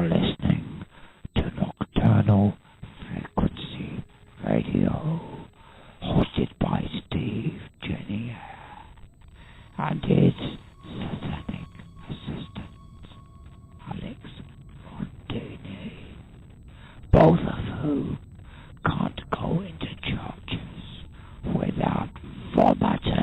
You're listening to Nocturnal Frequency Radio, hosted by Steve Jenny and his satanic assistant, Alex Montini, both of whom can't go into churches without vomiting.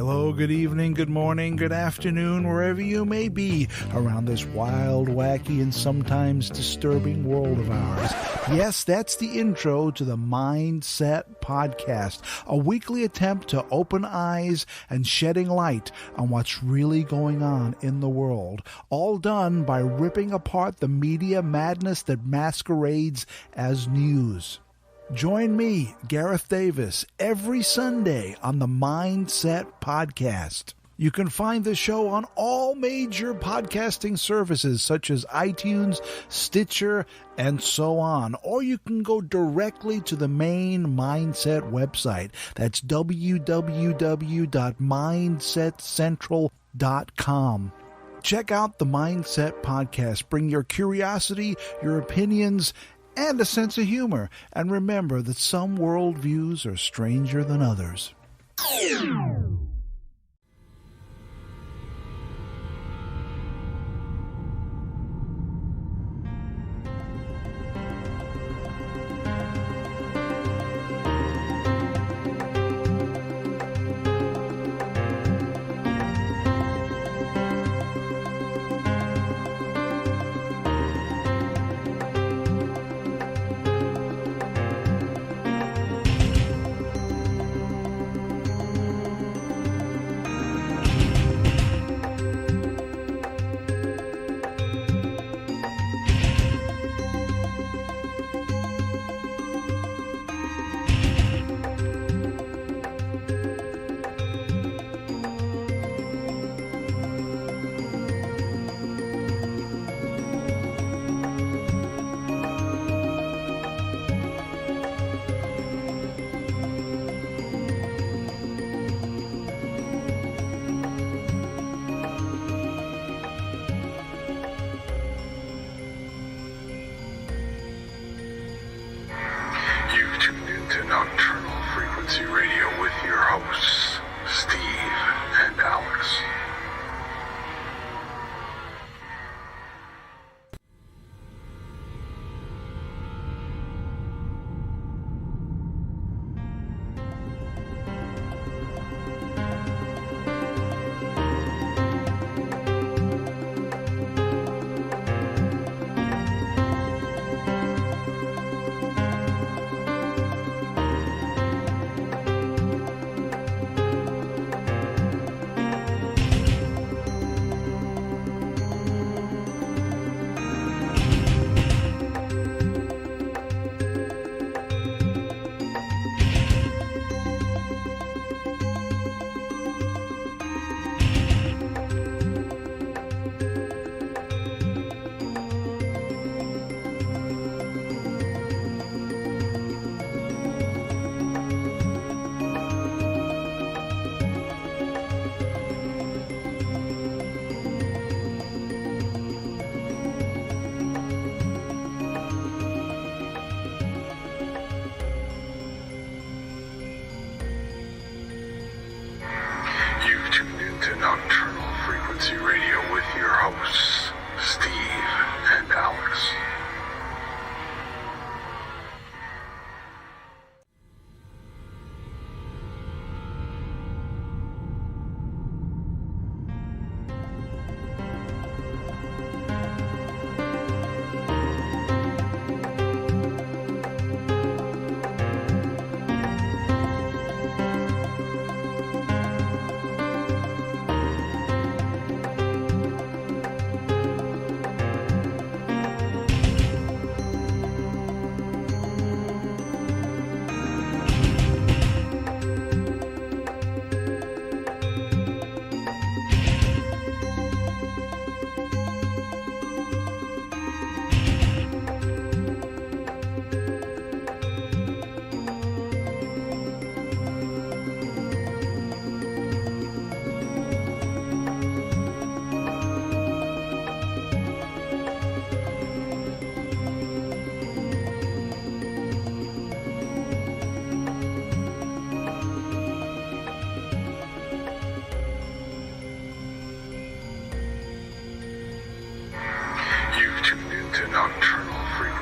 Hello, good evening, good morning, good afternoon, wherever you may be around this wild, wacky, and sometimes disturbing world of ours. Yes, that's the intro to the Mindset Podcast, a weekly attempt to open eyes and shedding light on what's really going on in the world, all done by ripping apart the media madness that masquerades as news. Join me, Gareth Davis, every Sunday on the Mindset Podcast. You can find the show on all major podcasting services such as iTunes, Stitcher, and so on. Or you can go directly to the main Mindset website. That's www.mindsetcentral.com. Check out the Mindset Podcast. Bring your curiosity, your opinions, and a sense of humor. And remember that some worldviews are stranger than others.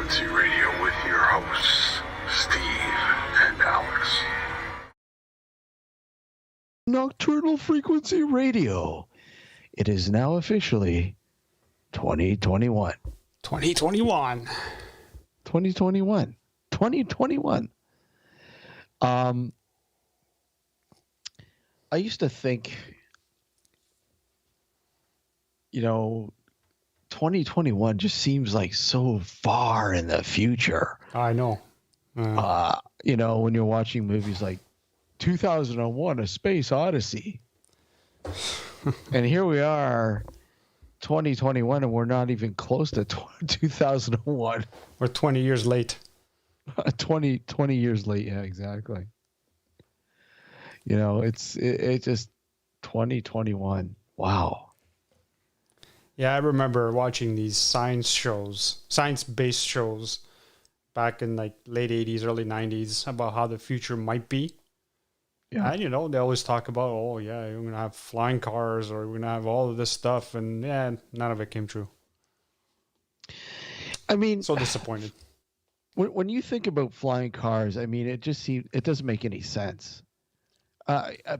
Frequency Radio with your hosts, Steve and Alex. Nocturnal Frequency Radio. It is now officially 2021. 2021. 2021. 2021. I used to think, 2021 just seems like so far in the future. I know. When you're watching movies like 2001: A Space Odyssey. And here we are, 2021, and we're not even close to 2001. We're 20 years late. 20 years late. Yeah, exactly. It's just 2021. Wow. Yeah, I remember watching these science-based shows back in like late 80s, early 90s about how the future might be. Yeah. And, they always talk about, you're going to have flying cars or we're going to have all of this stuff. And yeah, none of it came true. I mean, so disappointed. When you think about flying cars, I mean, it doesn't make any sense.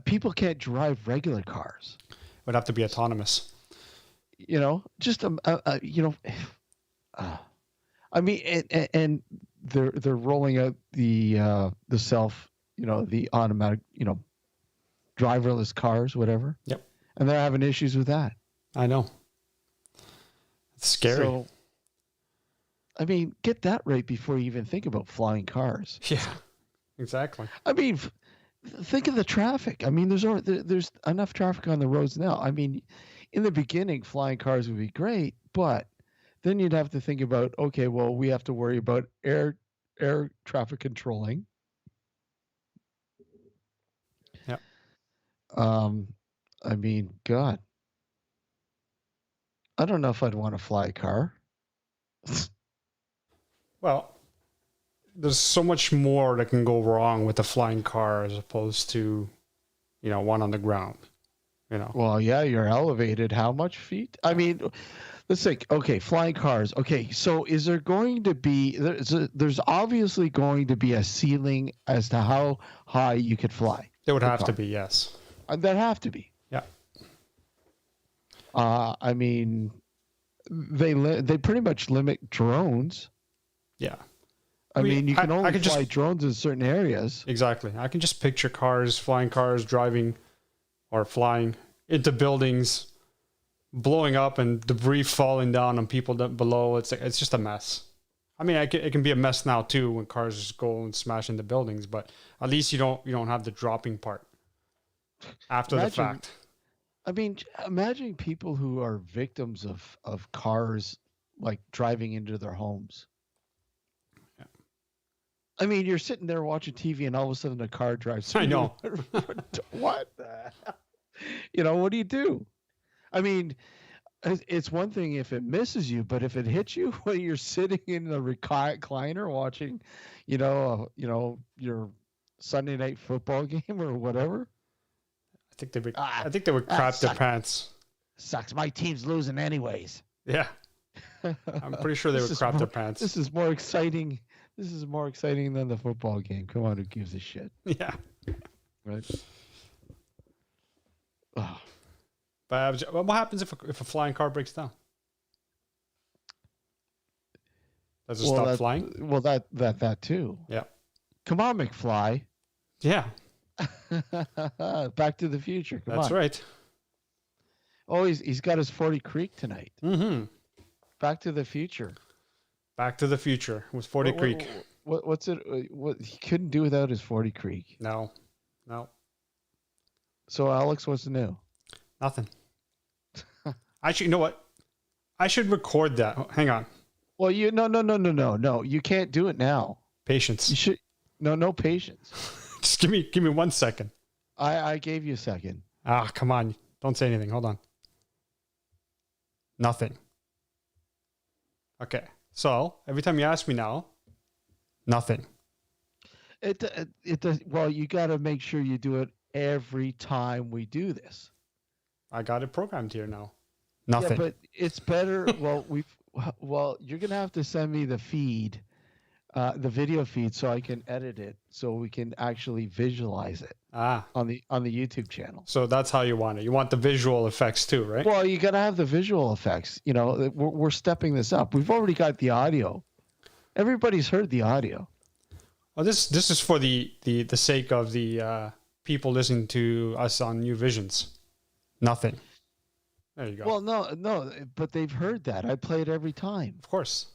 People can't drive regular cars. It would have to be autonomous. I mean, and they're rolling out the self, the automatic, driverless cars, whatever. Yep. And they're having issues with that. I know. It's scary. So, I mean, get that right before you even think about flying cars. Yeah, exactly. I mean, think of the traffic. I mean, there's enough traffic on the roads now. I mean, in the beginning, flying cars would be great, but then you'd have to think about, okay, well, we have to worry about air traffic controlling. Yeah. I mean, God, I don't know if I'd want to fly a car. Well, there's so much more that can go wrong with a flying car as opposed to, one on the ground. Well, yeah, you're elevated. How much feet? I mean, let's think. Okay, flying cars. Okay, so is there going to be? There's obviously going to be a ceiling as to how high you could fly. There would have to be, yes. There'd have to be. Yeah. I mean, they pretty much limit drones. Yeah. I mean, you can only fly drones in certain areas. Exactly. I can just picture flying cars driving or flying into buildings, blowing up and debris falling down on people below. It's just a mess. I mean, it can be a mess now too when cars just go and smash into buildings, but at least you don't have the dropping part after the fact. I mean, imagine people who are victims of cars like driving into their homes. Yeah. I mean, you're sitting there watching TV and all of a sudden a car drives through. I know. What the hell? What do you do? I mean, it's one thing if it misses you, but if it hits you when you're sitting in the recliner watching, your Sunday night football game or whatever. I think they would crap their pants. Sucks. My team's losing anyways. Yeah. I'm pretty sure they would crap their pants. This is more exciting. This is more exciting than the football game. Come on, who gives a shit? Yeah. Right. Oh. But what happens if a flying car breaks down? Does it stop flying? Well, that too. Yeah. Come on, McFly. Yeah. Back to the Future. Come on. That's right. Oh, he's got his 40 Creek tonight. Mm-hmm. Back to the Future. Back to the Future with 40 Creek. What's it? What he couldn't do without his 40 Creek. No. So Alex, what's new? Nothing. Actually, you know what? I should record that. Hang on. Well, no. You can't do it now. Patience. You should. No patience. Just give me 1 second. I gave you a second. Come on. Don't say anything. Hold on. Nothing. Okay. So every time you ask me now, nothing. It does. Well, you got to make sure you do it every time we do this. I got it programmed here now. Nothing. Yeah, but it's better. Well, Well, you're gonna have to send me the feed, the video feed, so I can edit it, so we can actually visualize it Ah, on the YouTube channel. so that's how you want it. You want the visual effects too, right? Well, you gotta have the visual effects. You know, we're stepping this up. We've already got the audio. Everybody's heard the audio. Well, this is for the sake of the people listening to us on New Visions. Nothing. There you go. Well, no, but they've heard that. I play it every time. Of course.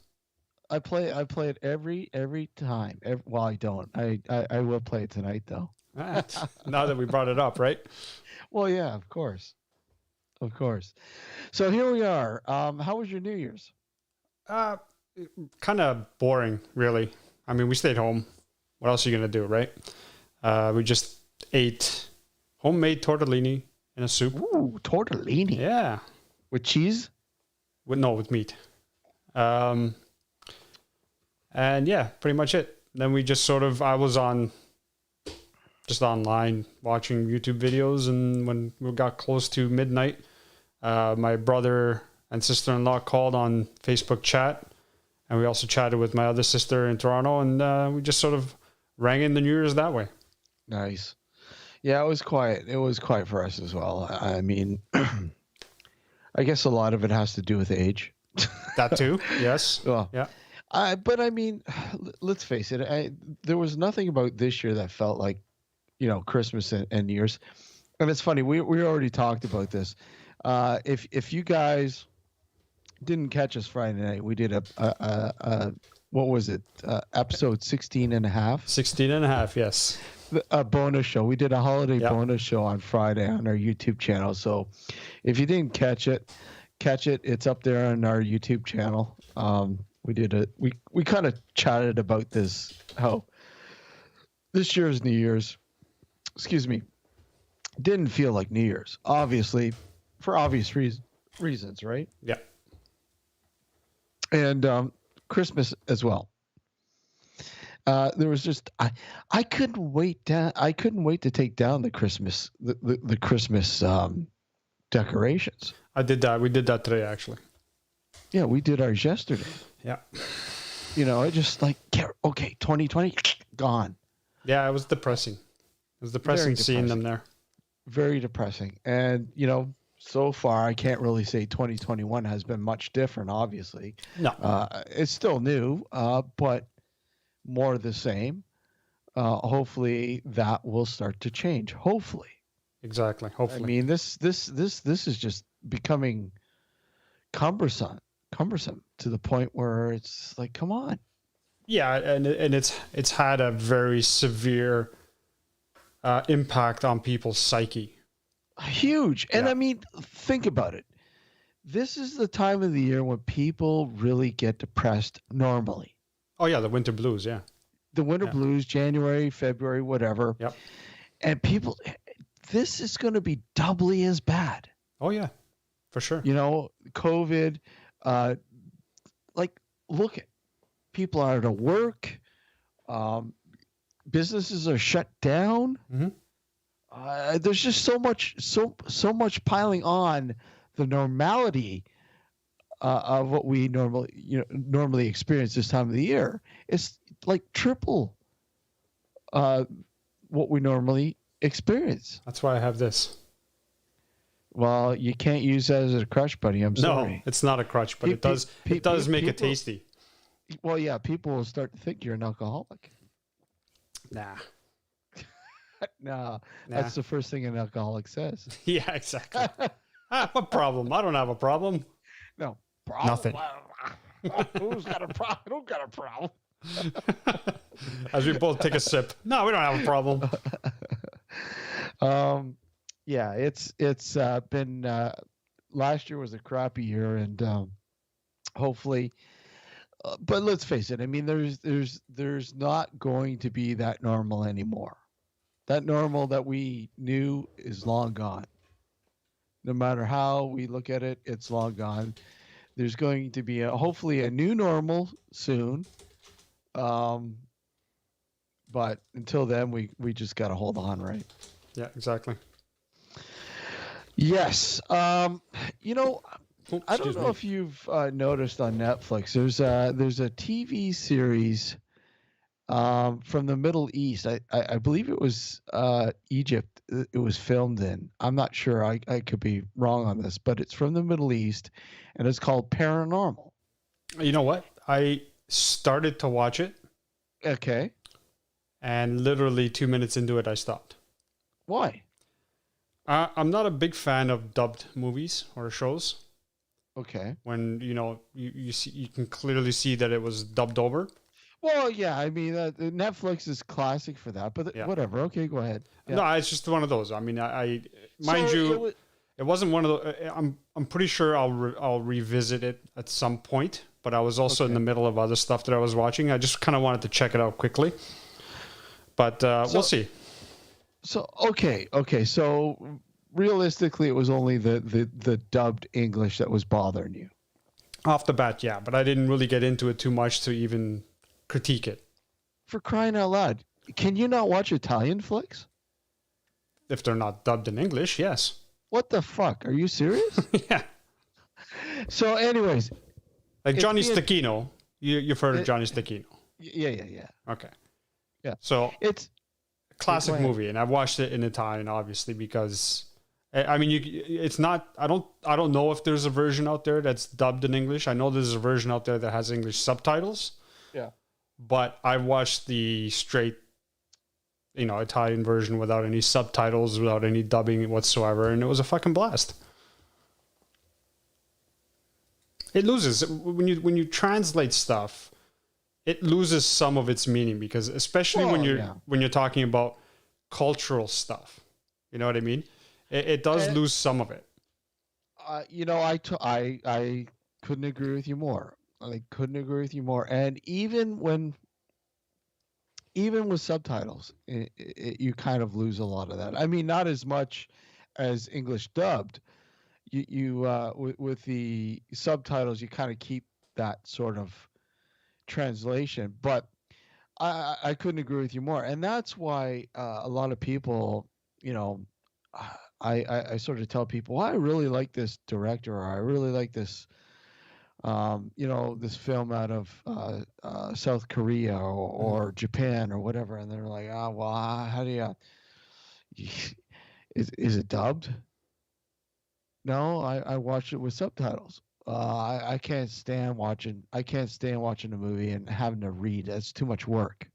I play it every time. Well, I don't. I will play it tonight though. Now that we brought it up, right? Well, yeah, of course. Of course. So here we are. How was your New Year's? Kind of boring, really. I mean, we stayed home. What else are you gonna do, right? We just ate homemade tortellini in a soup. Ooh, tortellini. Yeah. With cheese? With meat. And yeah, pretty much it. Then we just I was just online watching YouTube videos, and when we got close to midnight, my brother and sister-in-law called on Facebook chat, and we also chatted with my other sister in Toronto, and we just sort of rang in the New Year's that way. Nice. Yeah, it was quiet. It was quiet for us as well. I mean, I guess a lot of it has to do with age. That too, yes. Well, yeah. But I mean, let's face it. There was nothing about this year that felt like, Christmas and New Year's. And it's funny. We already talked about this. If you guys didn't catch us Friday night, we did a what was it? Episode 16 and a half. 16 and a half, yes. A bonus show. We did a holiday Yep. bonus show on Friday on our YouTube channel. So if you didn't catch it. It's up there on our YouTube channel. We kind of chatted about this, how this year's New Year's, didn't feel like New Year's, obviously, for obvious reasons, right? Yeah. And Christmas as well. There was just I couldn't wait to take down the Christmas the Christmas decorations. I did that. We did that today, actually. Yeah, we did ours yesterday. Yeah. I just like, okay, 2020 gone. Yeah, it was depressing. It was depressing seeing them there. Very depressing. And so far I can't really say 2021 has been much different. Obviously, No. it's still new, but more of the same. Hopefully that will start to change. Hopefully. Exactly. Hopefully. I mean, this is just becoming cumbersome to the point where it's like, come on. Yeah, and it's had a very severe impact on people's psyche. Huge. And Yeah. I mean, think about it. This is the time of the year when people really get depressed normally. Oh yeah, the winter blues. Yeah. The winter blues, January, February, whatever. Yep. And people, this is going to be doubly as bad. Oh yeah, for sure. COVID, look at people are out of work. Businesses are shut down. Mm-hmm. There's just so much piling on the normality of what we normally experience this time of the year. It's like triple what we normally experience. That's why I have this. Well, you can't use that as a crutch, buddy. I'm sorry. No, it's not a crutch, but it does make it tasty. Well, yeah, people will start to think you're an alcoholic. Nah. No, that's the first thing an alcoholic says. Yeah, exactly. What problem? I don't have a problem. No problem. Nothing. Who's got a problem? Who got a problem? As we both take a sip. No, we don't have a problem. Yeah, it's been last year was a crappy year, and hopefully, but let's face it. I mean, there's not going to be that normal anymore. That normal that we knew is long gone. No matter how we look at it, it's long gone. There's going to be hopefully a new normal soon. But until then, we just got to hold on, right? Yeah, exactly. Yes. Oh, I don't excuse know me. if you've noticed on Netflix. There's a TV series from the Middle East. I believe it was Egypt. It was filmed in. I'm not sure. I could be wrong on this, but it's from the Middle East, and it's called Paranormal. You know what? I started to watch it, Okay. and literally 2 minutes into it, I stopped. Why? I'm not a big fan of dubbed movies or shows. Okay. When you see, you can clearly see that it was dubbed over. Well, yeah. I mean, Netflix is classic for that. But Yeah. whatever. Okay, go ahead. Yeah. No, it's just one of those. I mean, I mind So you, it wasn't one of the. I'm pretty sure I'll revisit it at some point. But I was also in the middle of other stuff that I was watching. I just kind of wanted to check it out quickly. But we'll see. So okay. So realistically, it was only the dubbed English that was bothering you. Off the bat, yeah. But I didn't really get into it too much to even critique it. For crying out loud, can you not watch Italian flicks? If they're not dubbed in English, yes. What the fuck? Are you serious? Yeah. So, anyways, Like It's Johnny being- Stecchino. You've heard of Johnny Stecchino. yeah. Okay. Yeah. So It's classic go ahead. movie, and I've watched it in Italian, obviously, because I mean, it's not. I don't know if there's a version out there that's dubbed in English. I know there's a version out there that has English subtitles. Yeah. But I watched the straight, Italian version without any subtitles, without any dubbing whatsoever, and it was a fucking blast. It loses when you translate stuff. It loses some of its meaning because, especially when you're talking about cultural stuff, you know what I mean. It does lose some of it. I couldn't agree with you more. I couldn't agree with you more. And even with subtitles, you kind of lose a lot of that. I mean, not as much as English dubbed. With the subtitles, you kind of keep that sort of translation. But I couldn't agree with you more. And that's why a lot of people, I sort of tell people, well, I really like this director, or I really like this, this film out of South Korea or Japan or whatever. And they're like, well, how do you, is it dubbed? No, I watched it with subtitles. I can't stand watching a movie and having to read. That's too much work.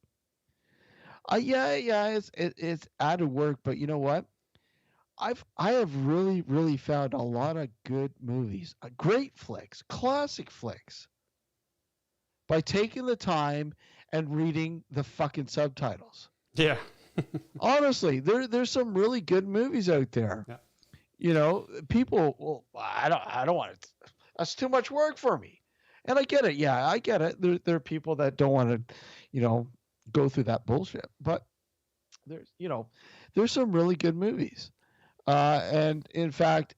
It's added work, but you know what? I have really found a lot of good movies, great flicks, classic flicks, by taking the time and reading the fucking subtitles. Yeah. Honestly, there's some really good movies out there. Yeah. People, well, I don't want it. That's too much work for me. And I get it. Yeah, I get it. There are people that don't want to, go through that bullshit. But there's some really good movies. And in fact,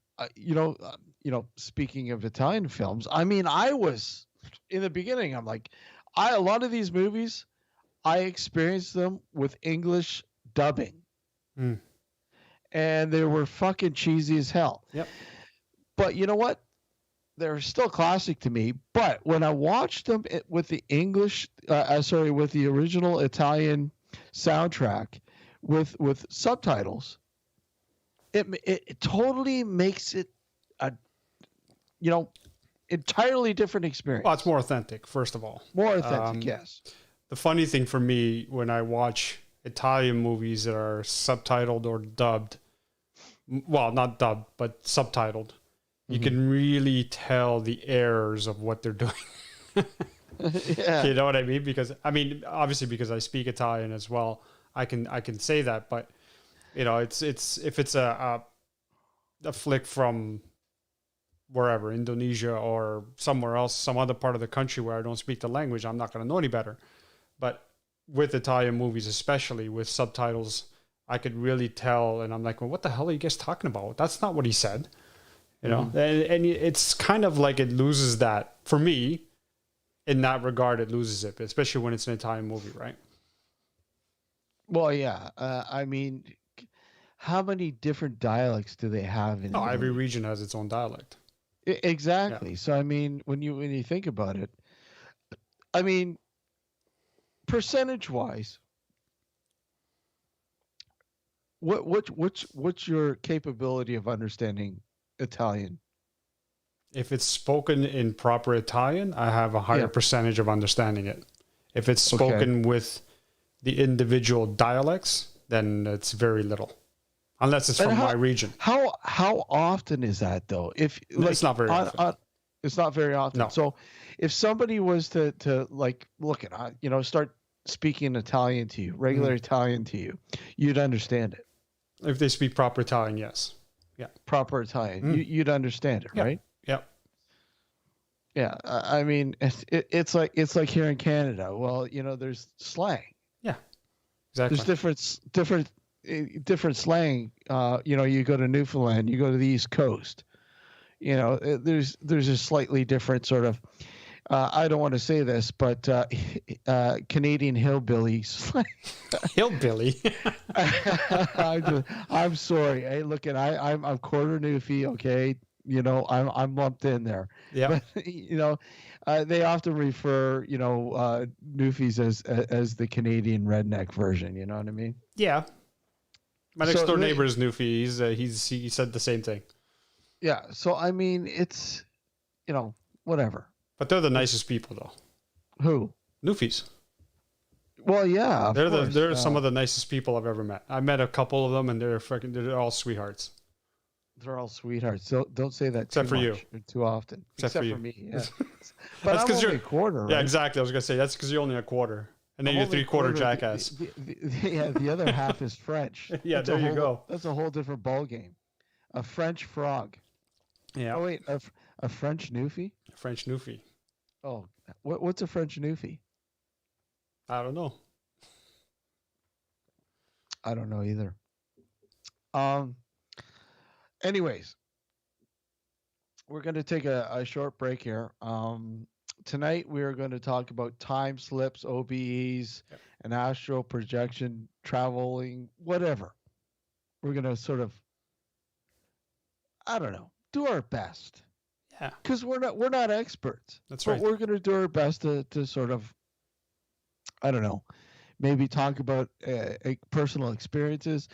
speaking of Italian films, I mean, I was in the beginning, I'm like, a lot of these movies, I experienced them with English dubbing. Mm. And they were fucking cheesy as hell. Yep. But you know what? They're still classic to me. But when I watched them with the with the original Italian soundtrack with subtitles, it totally makes it a entirely different experience. Well, it's more authentic, first of all. More authentic, yes. The funny thing for me when I watch Italian movies that are subtitled or dubbed, well, not dubbed, but subtitled, you can really tell the errors of what they're doing. Yeah. You know what I mean? Because obviously because I speak Italian as well, I can say that. But it's if it's a flick from wherever, Indonesia or somewhere else, some other part of the country where I don't speak the language, I'm not going to know any better. But with Italian movies, especially with subtitles, I could really tell, and I'm like, well, what the hell are you guys talking about? That's not what he said. And it's kind of like it loses that, for me, in that regard, it loses it, especially when it's an Italian movie, right? Well, yeah. I mean, how many different dialects do they have in No, every Italy? region has its own dialect. Yeah. Exactly. So I mean, when you think about it, I mean, percentage wise, what's your capability of understanding Italian? If it's spoken in proper Italian, I have a higher Yeah. percentage of understanding it. If it's Okay. spoken with the individual dialects, then it's very little. Unless it's And from my region. How often is that though? If like It's not very often. it's not very often. No. So if somebody was to like look at start speaking Italian to you, regular Italian to you, you'd understand it. If they speak proper Italian, yes. Yeah. Proper Italian, you'd understand it, Yeah. right? Yeah. Yeah. I mean, it's like here in Canada. Well, there's slang. Yeah. Exactly. There's different slang. You go to Newfoundland, you go to the East Coast. There's a slightly different sort of. I don't want to say this, but Canadian hillbilly slang. Hillbilly. I'm sorry. Hey, look, I'm quarter Newfie. Okay, I'm lumped in there. Yeah. But they often refer Newfies as the Canadian redneck version. You know what I mean? Yeah. My next So door they- neighbor is Newfie. He said the same thing. Yeah. So I mean, it's whatever. But they're the nicest people, though. Who? Newfies. Well, yeah. Of They're course. some of the nicest people I've ever met. I met a couple of them, and they're all sweethearts. They're all sweethearts. Don't say that Except too for you. much or too often. Except for you. me. Yeah. But That's I'm 'cause only you're- a quarter. Yeah, Right? exactly. I was gonna say that's because you're only a quarter, and then I'm you're only a 3/4 quarter. jackass. The other half is French. Yeah, That's there a you whole- go. That's a whole different ball game. A French frog. Yeah, Oh wait, a French Newfie. French Newfie. Oh, what's a French Newfie? I don't know. I don't know either. Anyways, we're going to take a short break here. Tonight we are going to talk about time slips, OBEs, and astral projection, traveling, whatever. We're going to sort of, I don't know, do our best. Yeah, Because we're not experts. That's but right. We're going to do our best to sort of, I don't know, maybe talk about personal experiences.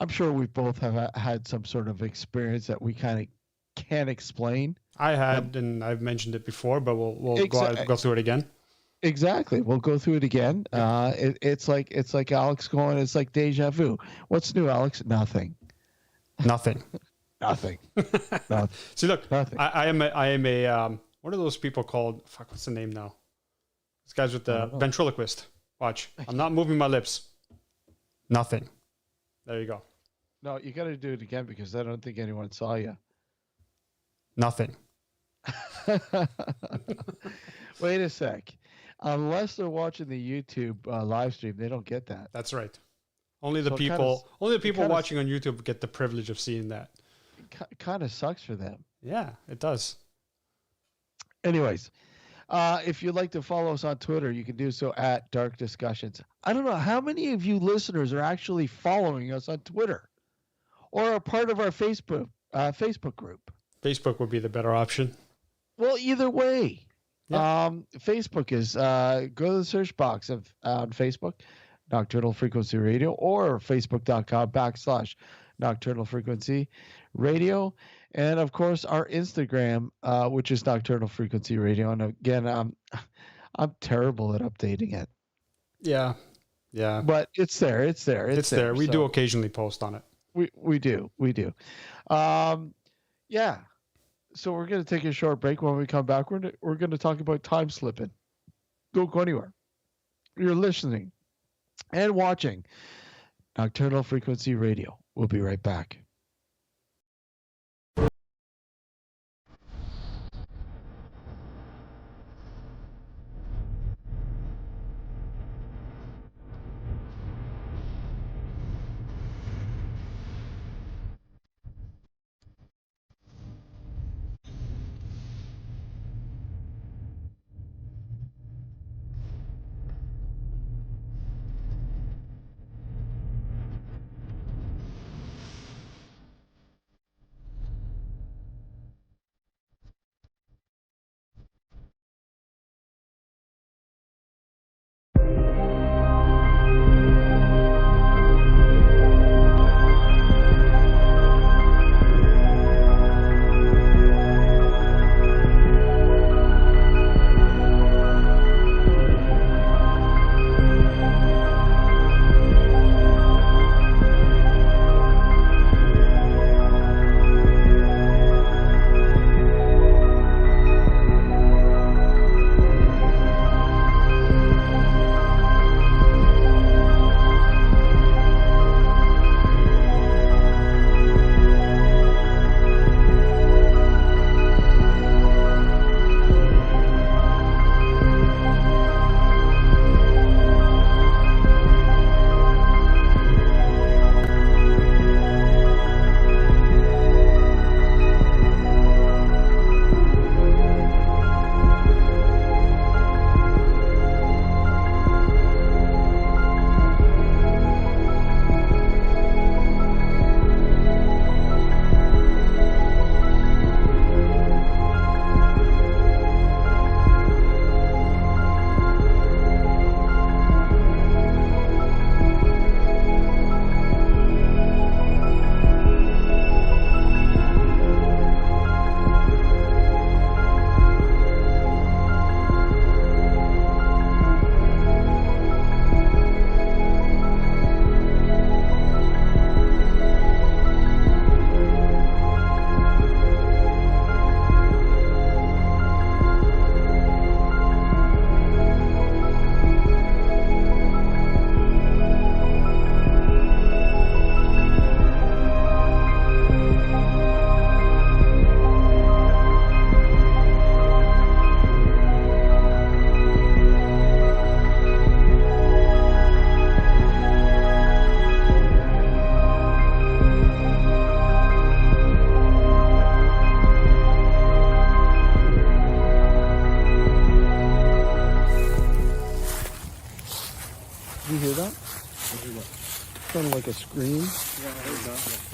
I'm sure we both have had some sort of experience that we kind of can't explain. I had, and I've mentioned it before, but we'll Exa- go through it again. Exactly. We'll go through it again. It's like Alex going. It's like deja vu. What's new, Alex? Nothing. Nothing. Nothing. Nothing. See, look, Nothing. I am a what are those people called? Fuck, what's the name now? These guys with the ventriloquist. Watch, I'm not moving my lips. Nothing. There you go. No, you got to do it again because I don't think anyone saw you. Nothing. Wait a sec. Unless they're watching the YouTube live stream, they don't get that. That's right. Only the So it people kinda- watching on YouTube get the privilege of seeing that. Kind of sucks for them. Yeah, it does. Anyways, if you'd like to follow us on Twitter, you can do so at Dark Discussions. I don't know how many of you listeners are actually following us on Twitter or are part of our Facebook group. Facebook would be the better option. Well, either way, Yeah. Facebook is go to the search box on Facebook, Nocturnal Frequency Radio, or facebook.com/Nocturnal Frequency Radio. And of course, our Instagram, which is Nocturnal Frequency Radio. And again, I'm terrible at updating it, Yeah. Yeah. but it's there. It's there. It's there. We So do occasionally post on it. we do. Yeah. So we're gonna take a short break. When we come back, we're gonna talk about time slipping. Don't go anywhere. You're listening and watching Nocturnal Frequency Radio. We'll be right back. Did you hear that? Sounded like a scream. Yeah, I heard that.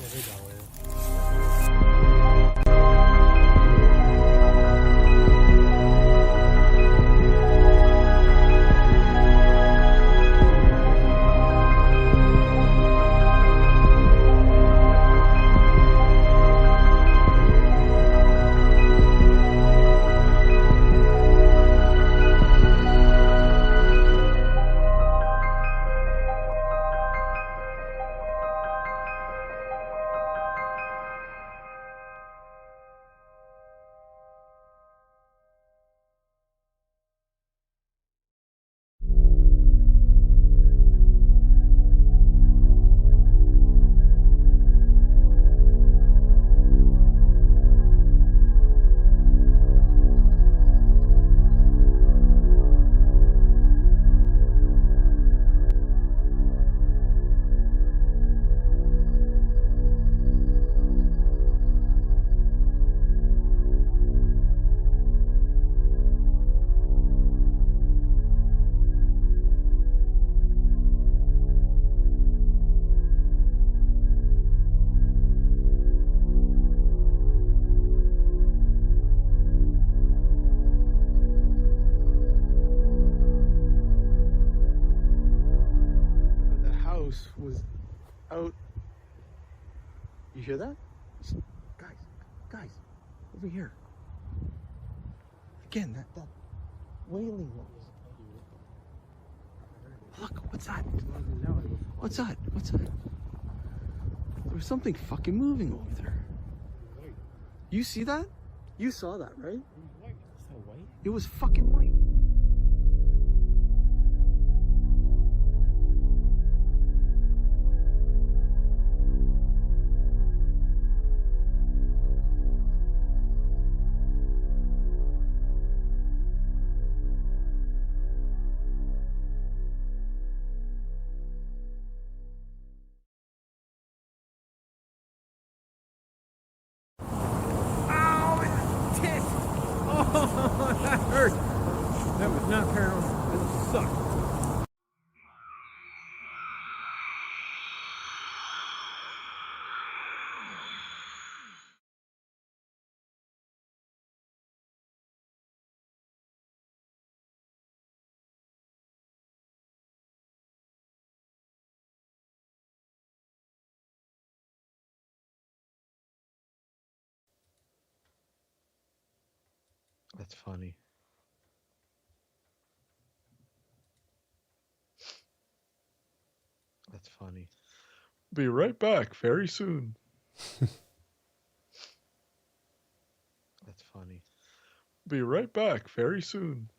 Was out. You hear that? Guys, over here. Again, that wailing noise. Look, what's that? What's that? There was something fucking moving over there. You see that? You saw that, right? It was fucking white. That hurt. That was not paranormal. It sucked. That's funny. That's funny. Be right back very soon. That's funny. Be right back very soon.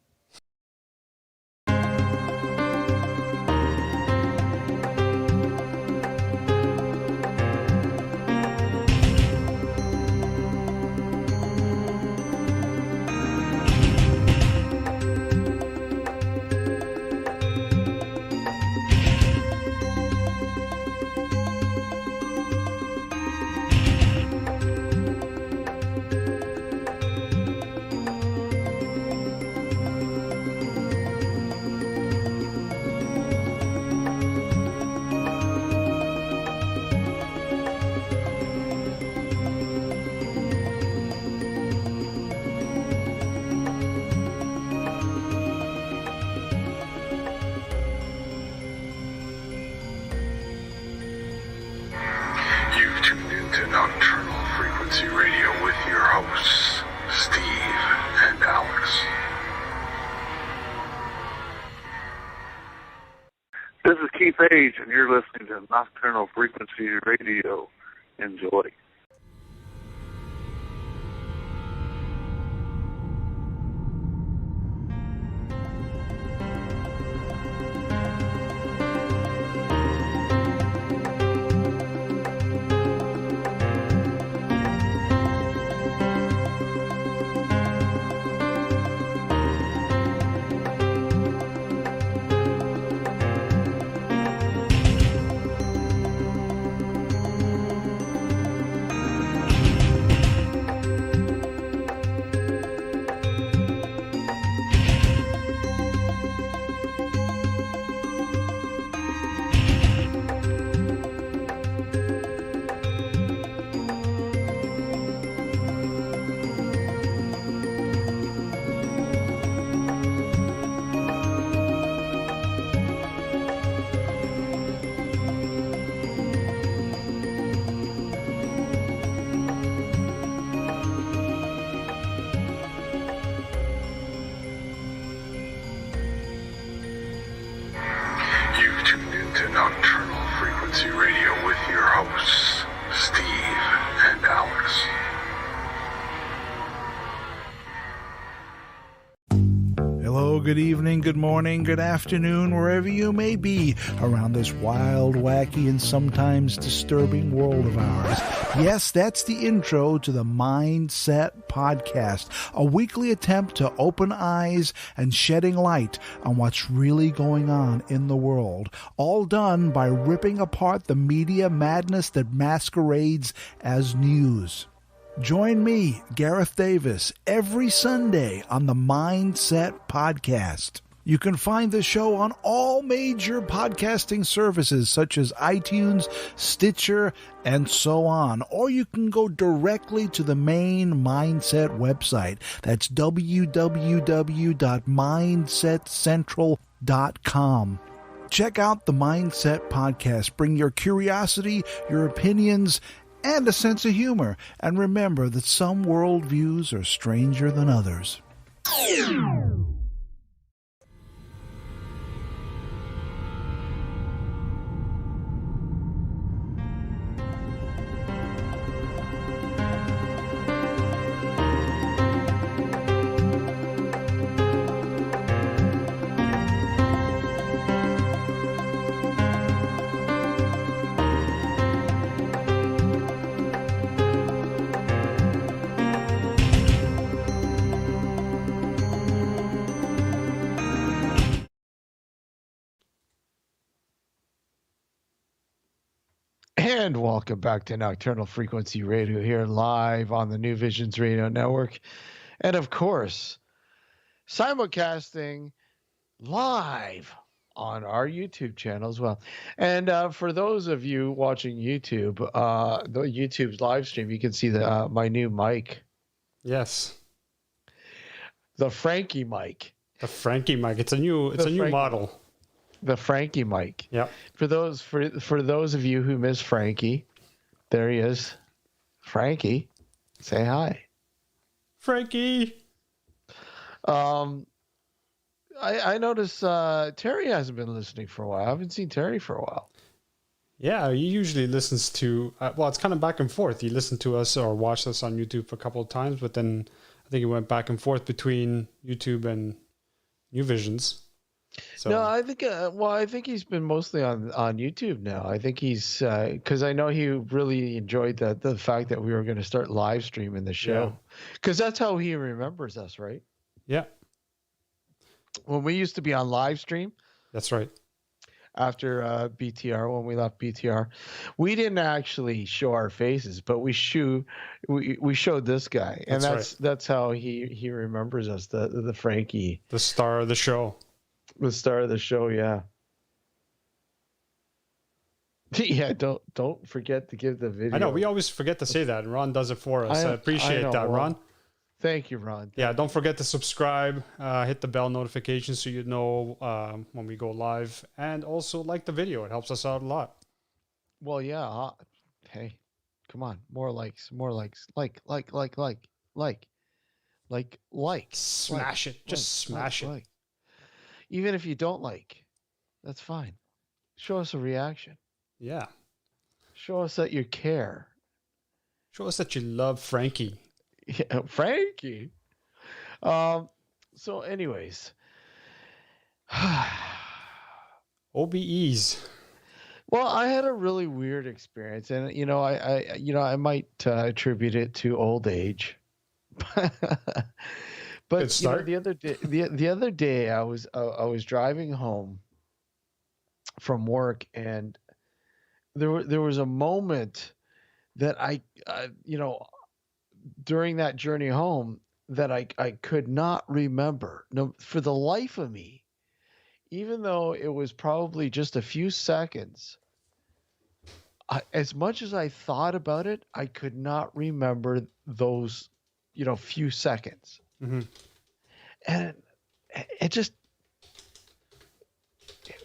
You've tuned into Nocturnal Frequency Radio with your hosts, Steve and Alex. This is Keith Page, and you're listening to Nocturnal Frequency Radio. Enjoy. Nocturnal Frequency Radio with your hosts, Steve and Alex. Hello, good evening, good morning, good afternoon, wherever you may be around this wild, wacky, and sometimes disturbing world of ours. Yes, that's the intro to the Mindset Podcast, a weekly attempt to open eyes and shedding light on what's really going on in the world, all done by ripping apart the media madness that masquerades as news. Join me, Gareth Davis, every Sunday on the Mindset Podcast. You can find the show on all major podcasting services such as iTunes, Stitcher, and so on. Or you can go directly to the main Mindset website. That's www.mindsetcentral.com. Check out the Mindset Podcast. Bring your curiosity, your opinions, and a sense of humor. And remember that some worldviews are stranger than others. And welcome back to Nocturnal Frequency Radio here live on the New Visions Radio Network. And of course, simulcasting live on our YouTube channel as well. And for those of you watching YouTube, the YouTube's live stream, you can see the my new mic. Yes. The Frankie mic. The Frankie mic. It's a new model. The Frankie mic. Yep. For those of you who miss Frankie, there he is. Frankie, say hi. Frankie. I noticed Terry hasn't been listening for a while. I haven't seen Terry for a while. Yeah, he usually listens to. Well, it's kind of back and forth. He listened to us or watched us on YouTube for a couple of times, but then I think he went back and forth between YouTube and New Visions. So. No, I think. I think he's been mostly on YouTube now. I think he's because I know he really enjoyed the fact that we were going to start live streaming the show, because that's how he remembers us, right? Yeah. When we used to be on live stream. That's right. After BTR, when we left BTR, we didn't actually show our faces, but we showed this guy, and that's how he remembers us. The Frankie, the star of the show. The star of the show, yeah. Yeah, don't forget to give the video. I know, we always forget to say that, and Ron does it for us. I appreciate that, Ron. Thank you, Ron. Don't forget to subscribe, hit the bell notification so you know when we go live, and also like the video. It helps us out a lot. Well, yeah. Hey, come on. More likes. Like. Smash it. Just smash it. Even if you don't like, that's fine. Show us a reaction. Yeah. Show us that you care. Show us that you love Frankie. Yeah, Frankie. So anyways. OBEs. Well, I had a really weird experience, and I might attribute it to old age. But the other day I was driving home from work, and there was a moment that I during that journey home that I could not remember, no, for the life of me, even though it was probably just a few seconds. As much as I thought about it, I could not remember those few seconds. Mm-hmm. And it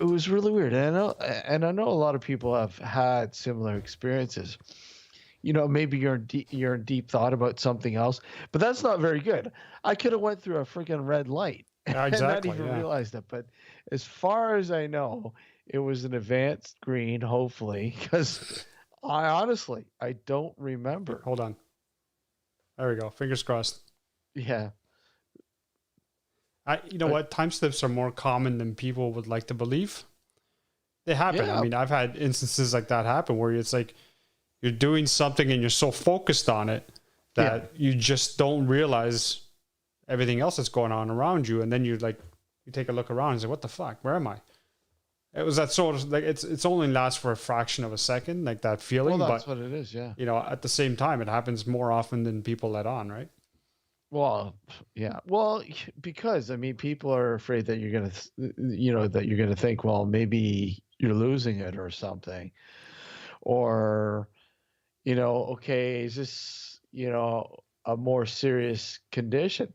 was really weird. And I know a lot of people have had similar experiences. Maybe you're in deep thought about something else, but that's not very good. I could have went through a freaking red light Yeah, and not exactly. even Yeah. realize that. But as far as I know, it was an advanced green, hopefully, because I don't remember. Hold on. There we go. Fingers crossed. Yeah. You know But what? Time slips are more common than people would like to believe. They happen. I yeah, mean, I've had instances like that happen where it's like you're doing something and you're so focused on it that you just don't realize everything else that's going on around you. And then you take a look around and say, what the fuck? Where am I? It was that sort of like, it's only lasts for a fraction of a second, like that feeling. well, that's But, what it is. Yeah. you know, at the same time, it happens more often than people let on, right? Well, yeah. Well, because I mean, people are afraid that you're gonna think, well, maybe you're losing it or something, or okay, is this a more serious condition?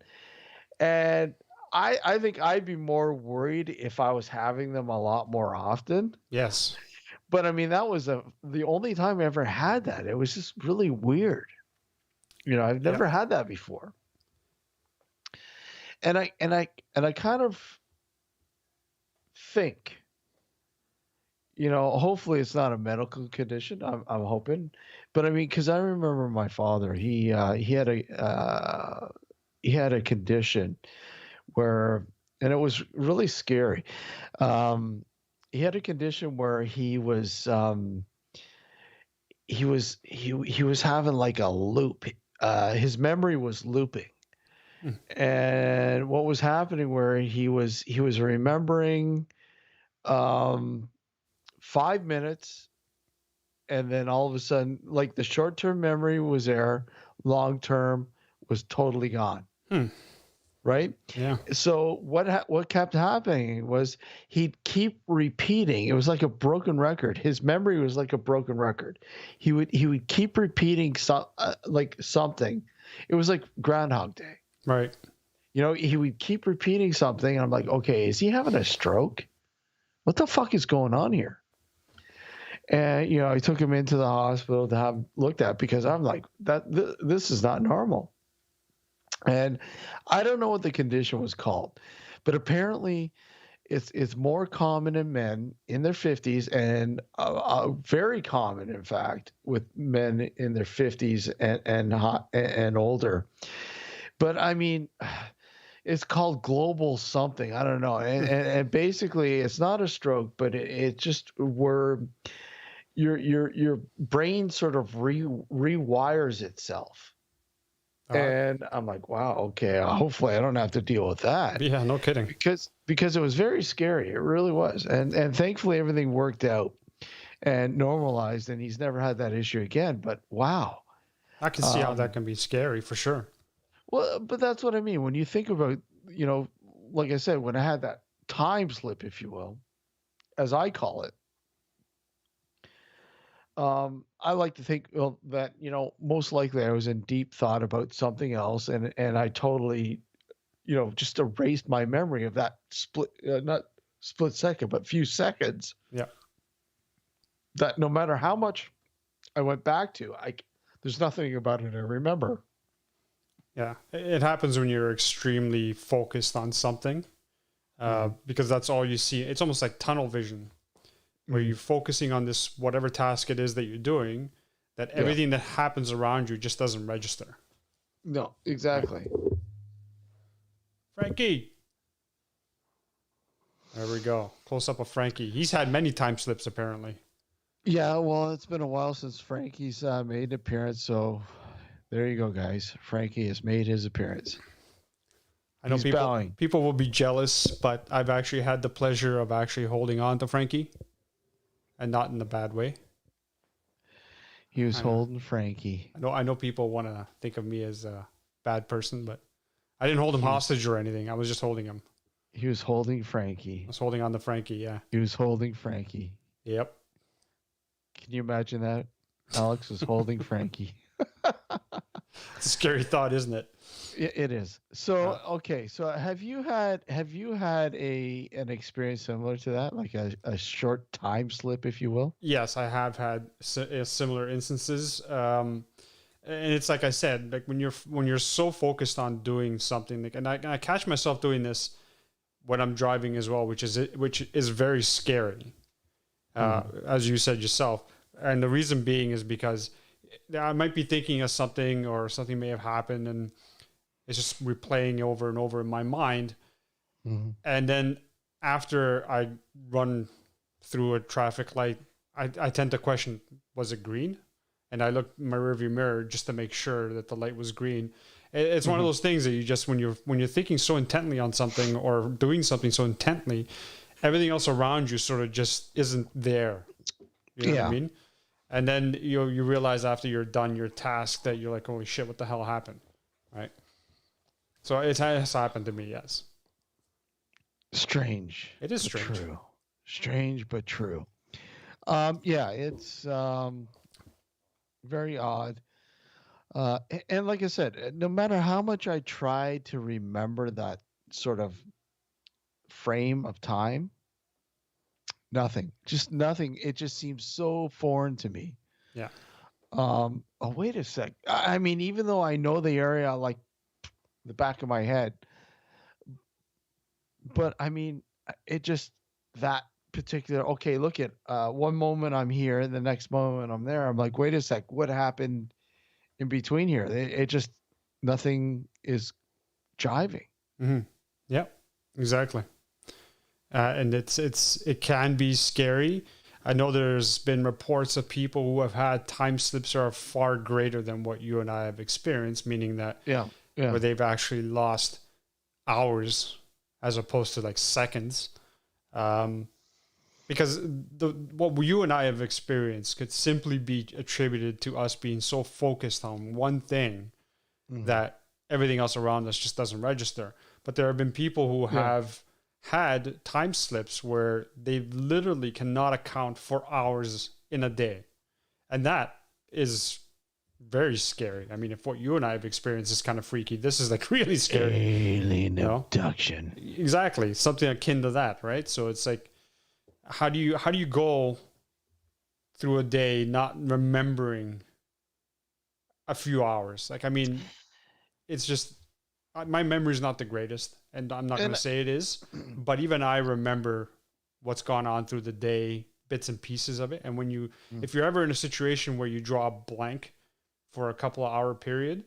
And I think I'd be more worried if I was having them a lot more often. Yes. But I mean, that was the only time I ever had that. It was just really weird. I've never had that before. And I kind of think, hopefully it's not a medical condition. I'm hoping, but I mean, because I remember my father, he had a condition where, and it was really scary. He had a condition where he was having like a loop. His memory was looping. And what was happening where he was remembering 5 minutes, and then all of a sudden, like, the short-term memory was there, long-term was totally gone. Right? Yeah. So what kept happening was he'd keep repeating. It was like a broken record. His memory was like a broken record. He would keep repeating something. It was like Groundhog Day. Right. He would keep repeating something, and I'm like, okay, is he having a stroke? What the fuck is going on here? And I took him into the hospital to have looked at, because I'm like, this is not normal. And I don't know what the condition was called, but apparently it's more common in men in their 50s, and very common, in fact, with men in their 50s and older. But I mean, it's called global something. I don't know. And basically, it's not a stroke, but it just where your brain sort of rewires itself. And I'm like, wow, okay. Hopefully, I don't have to deal with that. Yeah, no kidding. Because it was very scary. It really was. And thankfully, everything worked out and normalized, and he's never had that issue again. But wow, I can see how that can be scary for sure. Well, but that's what I mean. When you think about, like I said, when I had that time slip, if you will, as I call it, I like to think that, most likely I was in deep thought about something else, and I totally, just erased my memory of that not split second, but few seconds. Yeah. That no matter how much I went back to, there's nothing about it I remember. Yeah, it happens when you're extremely focused on something, because that's all you see. It's almost like tunnel vision, where you're focusing on this, whatever task it is that you're doing, that everything that happens around you just doesn't register. No, exactly. Frankie. There we go. Close up of Frankie. He's had many time slips, apparently. Yeah, well, it's been a while since Frankie's made an appearance, so there you go, guys. Frankie has made his appearance. I know people will be jealous, but I've actually had the pleasure of actually holding on to Frankie, and not in a bad way. He was holding Frankie. I know people want to think of me as a bad person, but I didn't hold him hostage or anything. I was just holding him. He was holding Frankie. I was holding on to Frankie, yeah. He was holding Frankie. Yep. Can you imagine that? Alex was holding Frankie. It's a scary thought, isn't it? It is. So, okay. So have you had an experience similar to that? Like a short time slip, if you will? Yes, I have had similar instances. And it's like I said, like when you're so focused on doing something, and I catch myself doing this when I'm driving as well, which is very scary, as you said yourself. And the reason being is because I might be thinking of something, or something may have happened, and it's just replaying over and over in my mind. And then after I run through a traffic light, I tend to question, was it green? And I look in my rearview mirror just to make sure that the light was green. It's one of those things that you just, when you're thinking so intently on something, or doing something so intently, everything else around you sort of just isn't there. You know what I mean? And then you realize after you're done your task that you're like, holy shit, what the hell happened? Right? So it has happened to me, yes. Strange. It is strange. True. Strange, but true. It's very odd. And like I said, no matter how much I try to remember that sort of frame of time, nothing. Just nothing. It just seems so foreign to me. Yeah. Oh, wait a sec. I mean, even though I know the area like the back of my head, but I mean, it just, that particular, okay, look at one moment I'm here and the next moment I'm there. I'm like, wait a sec, what happened in between here? It just, nothing is jiving. Yep, exactly. And it can be scary. I know there's been reports of people who have had time slips that are far greater than what you and I have experienced, meaning that where they've actually lost hours as opposed to like seconds. Because what you and I have experienced could simply be attributed to us being so focused on one thing that everything else around us just doesn't register. But there have been people who have had time slips where they literally cannot account for hours in a day. And that is very scary. I mean, if what you and I have experienced is kind of freaky, this is like really scary. Alien abduction. Exactly. Something akin to that, right? So it's like, how do you go through a day not remembering a few hours? Like, I mean, it's just, my memory is not the greatest, and I'm not going to say it is, but even I remember what's gone on through the day, bits and pieces of it. And when if you're ever in a situation where you draw a blank for a couple of hour period,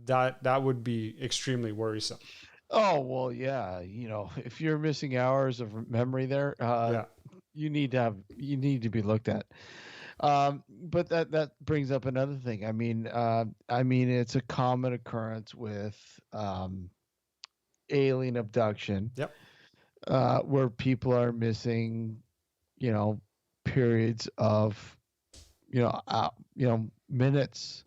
that would be extremely worrisome. Oh, well, yeah. You know, if you're missing hours of memory there, you need to be looked at. But that brings up another thing. I mean, it's a common occurrence with alien abduction. Yep. Where people are missing, periods of, minutes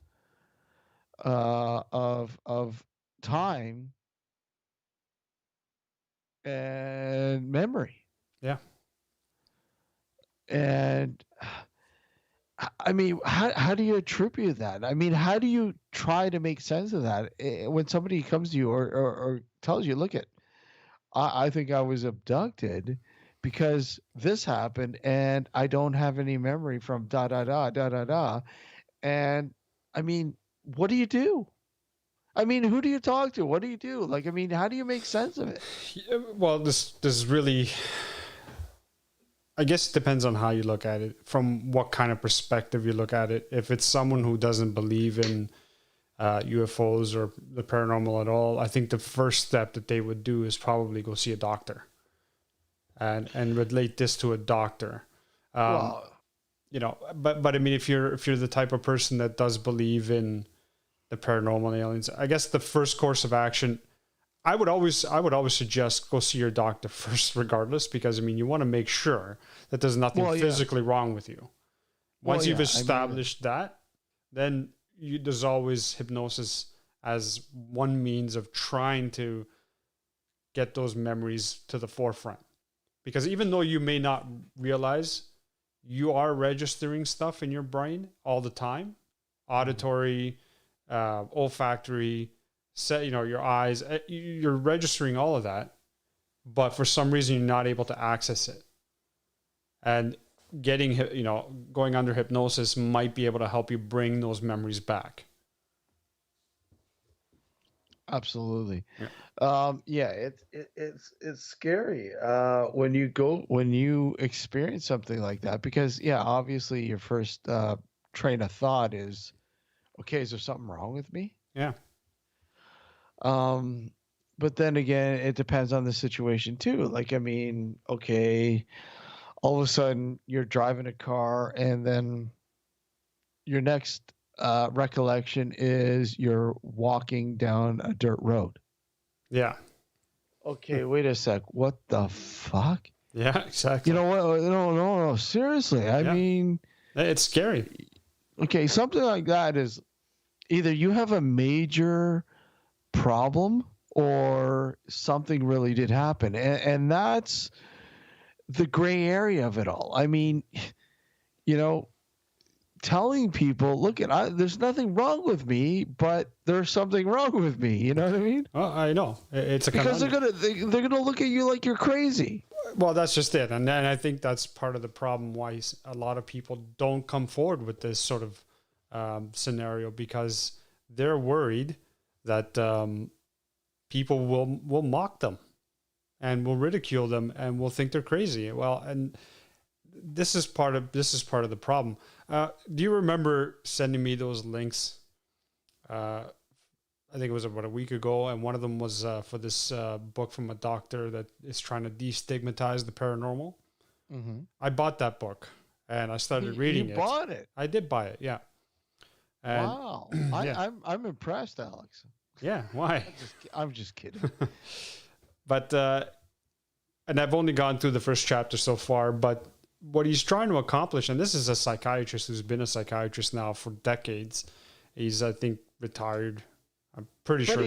of time and memory. Yeah. And I mean, how do you attribute that? I mean, how do you try to make sense of that when somebody comes to you or tells you, look I think I was abducted because this happened and I don't have any memory from da da da da da da. And I mean, what do you do? I mean, who do you talk to? What do you do? Like, I mean, how do you make sense of it? Well, this is really, I guess it depends on how you look at it, from what kind of perspective you look at it. If it's someone who doesn't believe in UFOs or the paranormal at all, I think the first step that they would do is probably go see a doctor and relate this to a doctor. But I mean, if you're the type of person that does believe in the paranormal and aliens, I guess the first course of action, I would always suggest go see your doctor first, regardless, because I mean, you want to make sure that there's nothing physically wrong with you. Once you've established that, then there's always hypnosis as one means of trying to get those memories to the forefront. Because even though you may not realize, you are registering stuff in your brain all the time, auditory, olfactory, your eyes, you're registering all of that, but for some reason you're not able to access it. And going under hypnosis might be able to help you bring those memories back. Absolutely. Yeah. Yeah, it's scary when you experience something like that, because yeah, obviously your first train of thought is, okay, is there something wrong with me? Yeah. Um, but then again, it depends on the situation too. Like, I mean, okay, all of a sudden you're driving a car, and then your next recollection is you're walking down a dirt road. Yeah. Okay, wait a sec. What the fuck? Yeah, exactly. You know what? No. Seriously. I Yeah. mean, It's scary. okay, something like that is either you have a major problem or something really did happen. And that's the gray area of it all. I mean, you know, telling people, look, there's nothing wrong with me, but there's something wrong with me. You know what I mean? Well, I know. It's a Because conundrum. they're gonna look at you like you're crazy. Well, that's just it. And then I think that's part of the problem why a lot of people don't come forward with this sort of scenario, because they're worried that people will mock them and will ridicule them and will think they're crazy. Well, and this is part of the problem. Do you remember sending me those links? I think it was about a week ago, and one of them was for this book from a doctor that is trying to destigmatize the paranormal. Mm-hmm. I bought that book and I started reading it. You bought it? I did buy it, yeah. And Wow, yeah. I'm impressed, Alex. Yeah, why? I'm just kidding. But and I've only gone through the first chapter so far, but what he's trying to accomplish, and this is a psychiatrist who's been a psychiatrist now for decades. He's, I think, retired. I'm pretty sure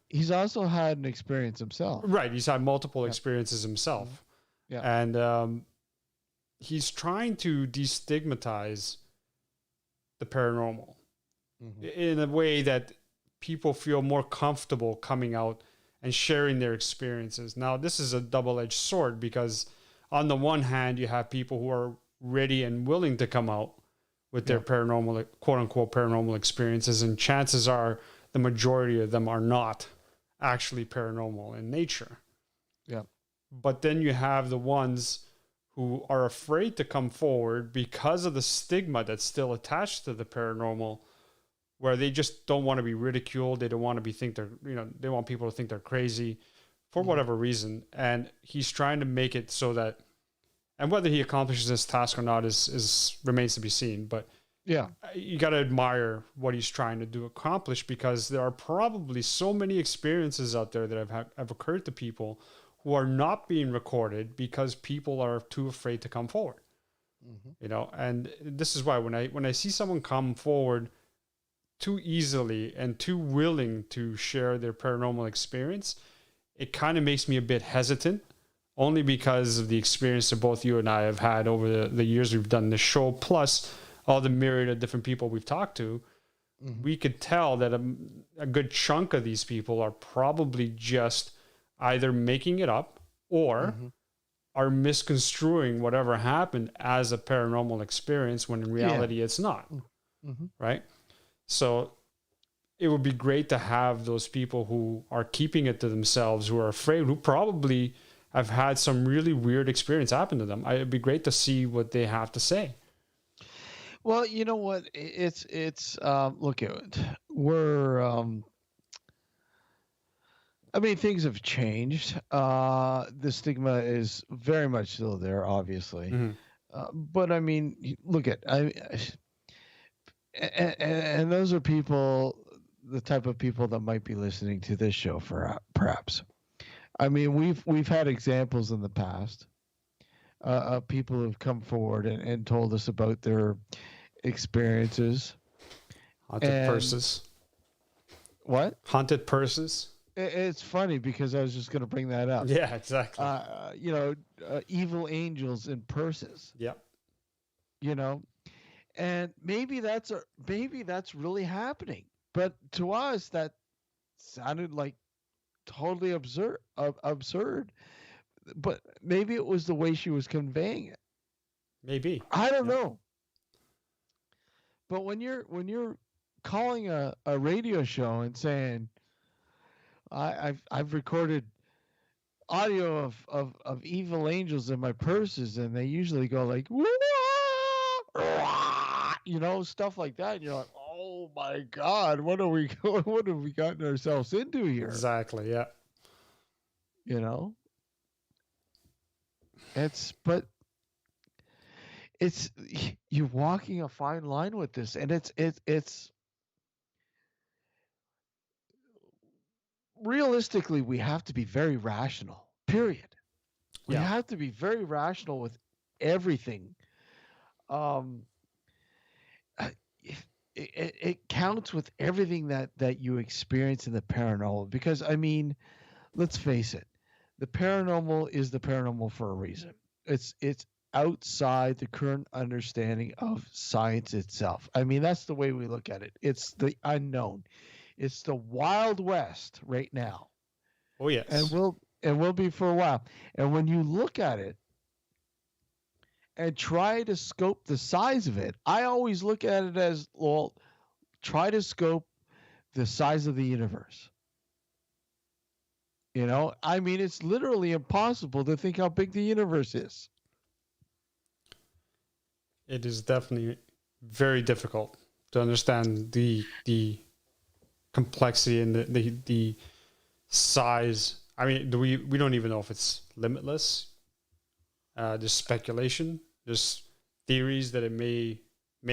he's also had an experience himself. Right. He's had multiple experiences himself. Yeah. And he's trying to destigmatize the paranormal in a way that people feel more comfortable coming out and sharing their experiences. Now, this is a double-edged sword, because on the one hand, you have people who are ready and willing to come out with their paranormal, quote unquote, paranormal experiences. And chances are the majority of them are not actually paranormal in nature. Yeah. But then you have the ones who are afraid to come forward because of the stigma that's still attached to the paranormal, where they just don't want to be ridiculed. They don't want to be they want people to think they're crazy for whatever reason. And he's trying to make it so that, and whether he accomplishes this task or not is remains to be seen. But yeah, you got to admire what he's trying to accomplish, because there are probably so many experiences out there that have occurred to people who are not being recorded because people are too afraid to come forward. And this is why when I see someone come forward too easily and too willing to share their paranormal experience, it kind of makes me a bit hesitant, only because of the experience that both you and I have had over the years we've done this show, plus all the myriad of different people we've talked to. We could tell that a good chunk of these people are probably just either making it up or are misconstruing whatever happened as a paranormal experience, when in reality it's not. Right? So it would be great to have those people who are keeping it to themselves, who are afraid, who probably have had some really weird experience happen to them. It'd be great to see what they have to say. Well, you know what? It's look at it. We're I mean, things have changed. The stigma is very much still there, obviously. But I mean, look at and those are people, the type of people that might be listening to this show, for perhaps. I mean, we've had examples in the past of people who've come forward and told us about their experiences. Haunted purses. What? Haunted purses. It's funny because I was just going to bring that up. Yeah, exactly. Evil angels in purses. Yep. And maybe that's really happening. But to us, that sounded like totally absurd. But maybe it was the way she was conveying it. Maybe. I don't know. But when you're calling a radio show and saying, I've recorded audio of evil angels in my purses, and they usually go like, you know, stuff like that. And you're like, oh my God, what are we what have we gotten ourselves into here? Exactly. Yeah. You know, but it's you're walking a fine line with this, and it's realistically, we have to be very rational, period. We Yeah. have to be very rational with everything. Um, it counts with everything that you experience in the paranormal, because I mean, let's face it, the paranormal is the paranormal for a reason. It's outside the current understanding of science itself. I mean, that's the way we look at it. It's the unknown. It's the Wild West right now. Oh yes. And will be for a while. And when you look at it and try to scope the size of it, I always look at it as, well, try to scope the size of the universe. You know, I mean, it's literally impossible to think how big the universe is. It is definitely very difficult to understand the complexity and the size. I mean, we don't even know if it's limitless. There's speculation. There's theories that it may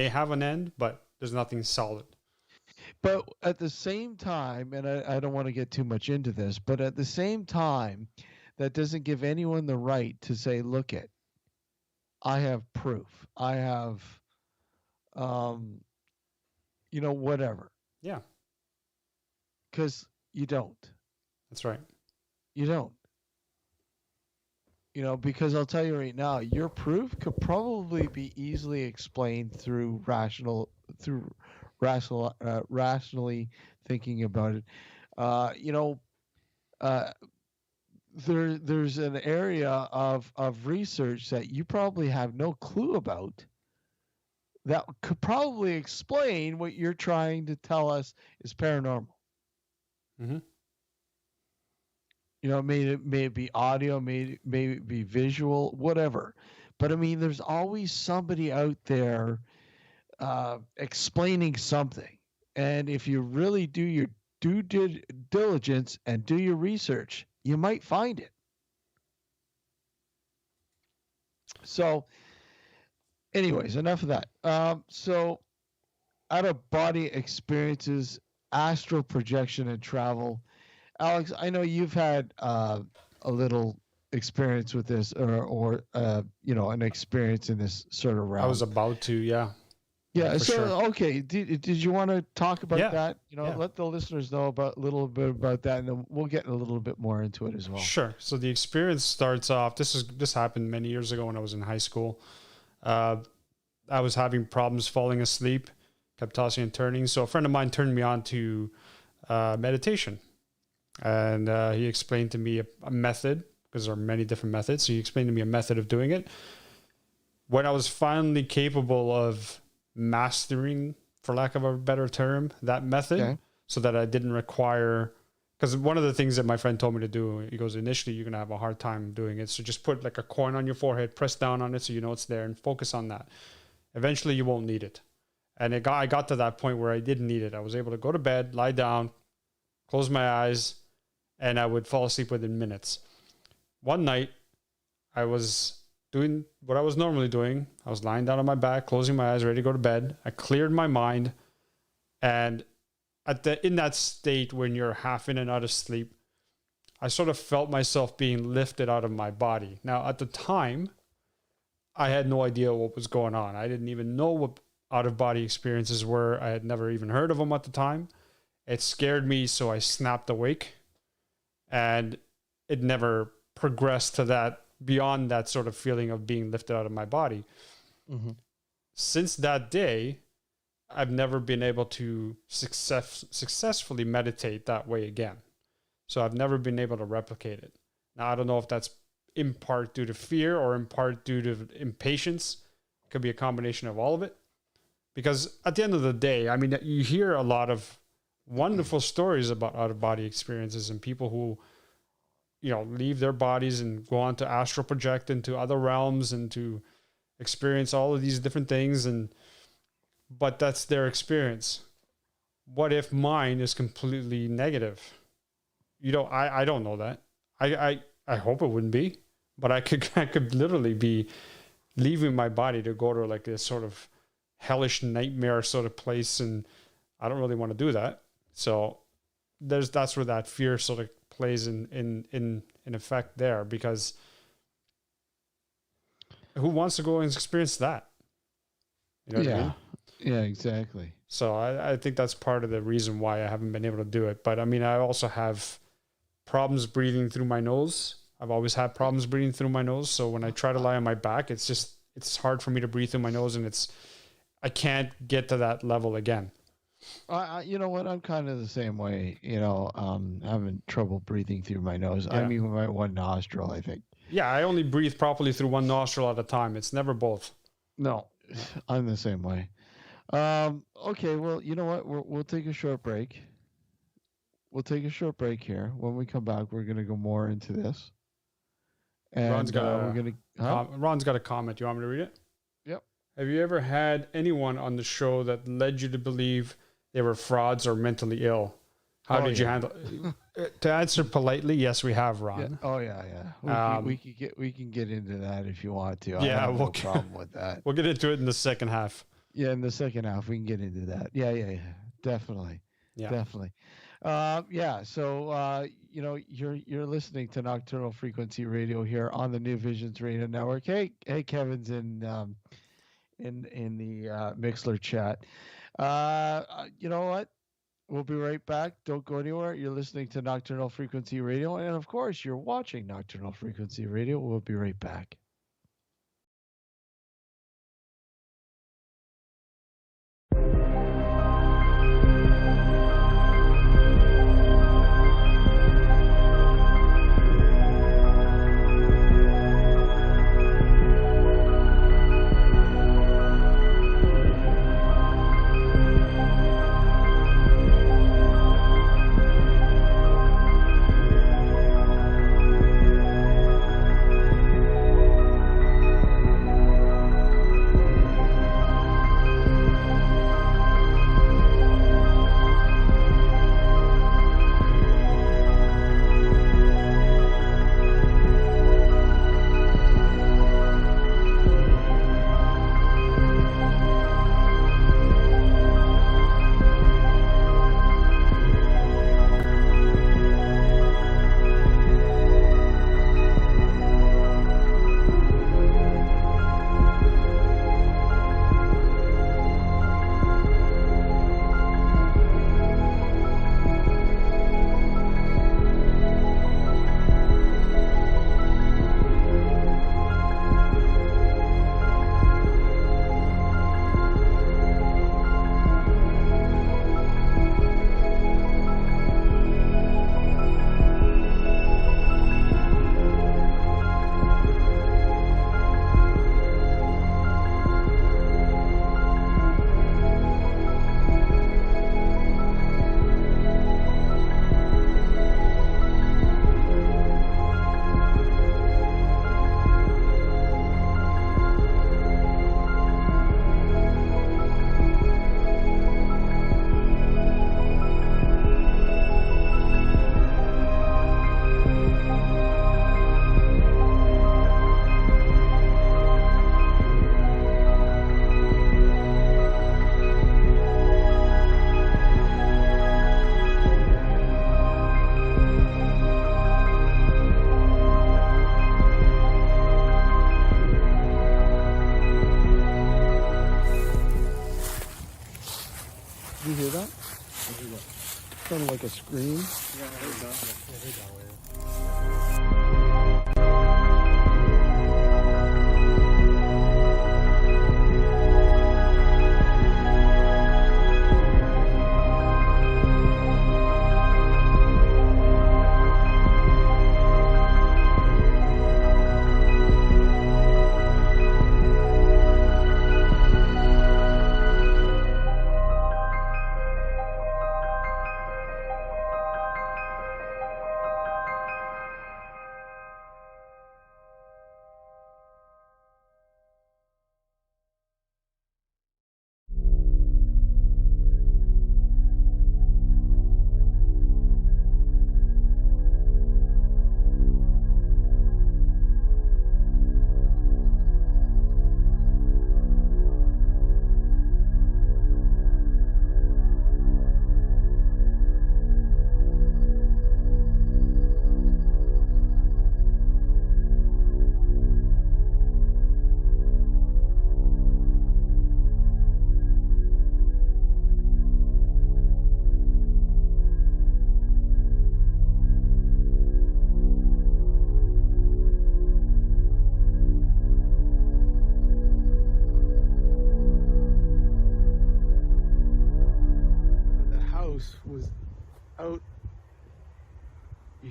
have an end, but there's nothing solid. But at the same time, and I don't want to get too much into this, but at the same time, that doesn't give anyone the right to say, look it, I have proof. I have, you know, whatever. Yeah. Because you don't. That's right. You don't. You know, because I'll tell you right now, your proof could probably be easily explained through rationally thinking about it. You know, there's an area of research that you probably have no clue about that could probably explain what you're trying to tell us is paranormal. Mm-hmm. You know, may it be audio, may it be visual, whatever. But I mean, there's always somebody out there explaining something. And if you really do your due diligence and do your research, you might find it. So, anyways, enough of that. So, out of body experiences, astral projection, and travel. Alex, I know you've had a little experience with this, or you know, an experience in this sort of realm. I was about to, yeah. Yeah. For So, sure. okay, did you want to talk about that? You know, Yeah. let the listeners know about a little bit about that, and then we'll get a little bit more into it as well. Sure. So the experience starts off. This happened many years ago when I was in high school. I was having problems falling asleep, kept tossing and turning. So a friend of mine turned me on to meditation, and he explained to me a method, because there are many different methods. So he explained to me a method of doing it. When I was finally capable of mastering, for lack of a better term, that method, so that I didn't require, because one of the things that my friend told me to do, he goes, initially you're going to have a hard time doing it. So just put like a coin on your forehead, press down on it so you know it's there, and focus on that. Eventually you won't need it. And I got to that point where I didn't need it. I was able to go to bed, lie down, close my eyes, and I would fall asleep within minutes. One night, I was doing what I was normally doing. I was lying down on my back, closing my eyes, ready to go to bed. I cleared my mind, and in that state when you're half in and out of sleep, I sort of felt myself being lifted out of my body. Now, at the time, I had no idea what was going on. I didn't even know what out-of-body experiences were. I had never even heard of them at the time. It scared me, so I snapped awake, and it never progressed to that, beyond that sort of feeling of being lifted out of my body. Mm-hmm. Since that day, I've never been able to successfully meditate that way again. So I've never been able to replicate it. Now, I don't know if that's in part due to fear or in part due to impatience. It could be a combination of all of it. Because at the end of the day, I mean, you hear a lot of wonderful stories about out-of-body experiences and people who, leave their bodies and go on to astral project into other realms and to experience all of these different things. But that's their experience. What if mine is completely negative? I don't know that. I hope it wouldn't be, but I could literally be leaving my body to go to like this sort of hellish nightmare sort of place, and I don't really want to do that. So that's where that fear sort of plays in effect there, because who wants to go and experience that? You know what I mean? Yeah, exactly. So I think that's part of the reason why I haven't been able to do it. But I mean, I also have problems breathing through my nose. I've always had problems breathing through my nose. So when I try to lie on my back, it's hard for me to breathe through my nose, and I can't get to that level again. You know what? I'm kind of the same way. Having trouble breathing through my nose. Yeah. I mean, my one nostril, I think. Yeah, I only breathe properly through one nostril at a time. It's never both. No, I'm the same way. Okay, well, you know what? We'll take a short break. We'll take a short break here. When we come back, we're going to go more into this. And Ron's got we're going to... Ron's got a comment. You want me to read it? Yep. Have you ever had anyone on the show that led you to believe they were frauds or mentally ill? How did you handle it? To answer politely, yes, we have, Ron. Yeah. Oh, yeah. We can get into that if you want to. Yeah, I have no problem with that. We'll get into it in the second half. Yeah, in the second half, we can get into that. Yeah. Definitely. Yeah. Definitely. So, you're listening to Nocturnal Frequency Radio here on the New Visions Radio Network. Hey, Kevin's in the Mixler chat. You know what? We'll be right back. Don't go anywhere. You're listening to Nocturnal Frequency Radio. And of course, you're watching Nocturnal Frequency Radio. We'll be right back. Did you hear that? Sounded like a scream. Yeah, I heard that. Yeah, I heard that.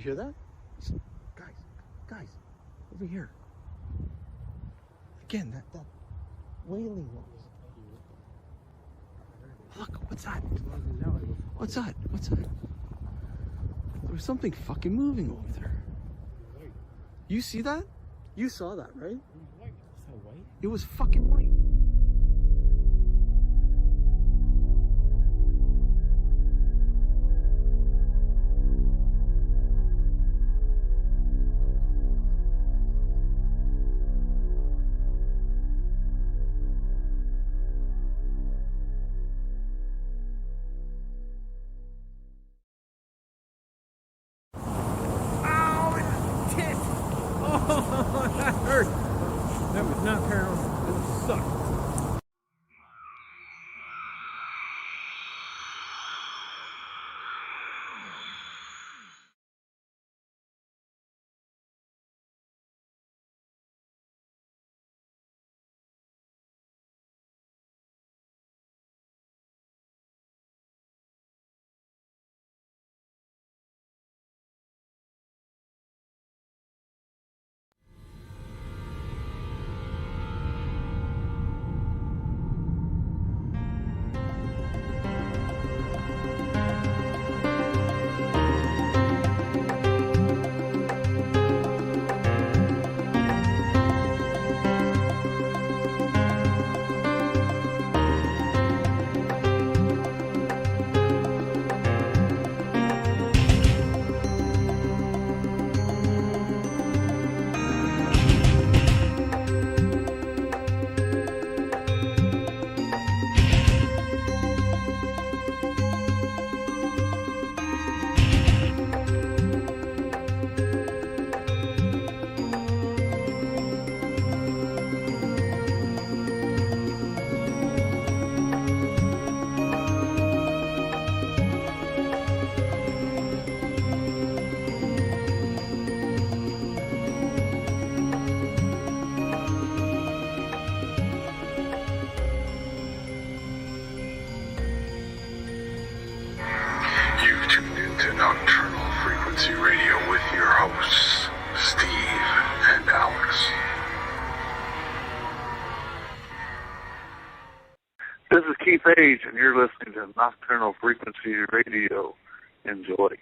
hear that? Guys, over here. Again, that wailing noise. Look, what's that? What's that? There was something fucking moving over there. You see that? You saw that, right? It was fucking white. That hurt. That was not paranormal. It sucked. You've tuned into Nocturnal Frequency Radio with your hosts, Steve and Alex. This is Keith Page, and you're listening to Nocturnal Frequency Radio. Enjoy.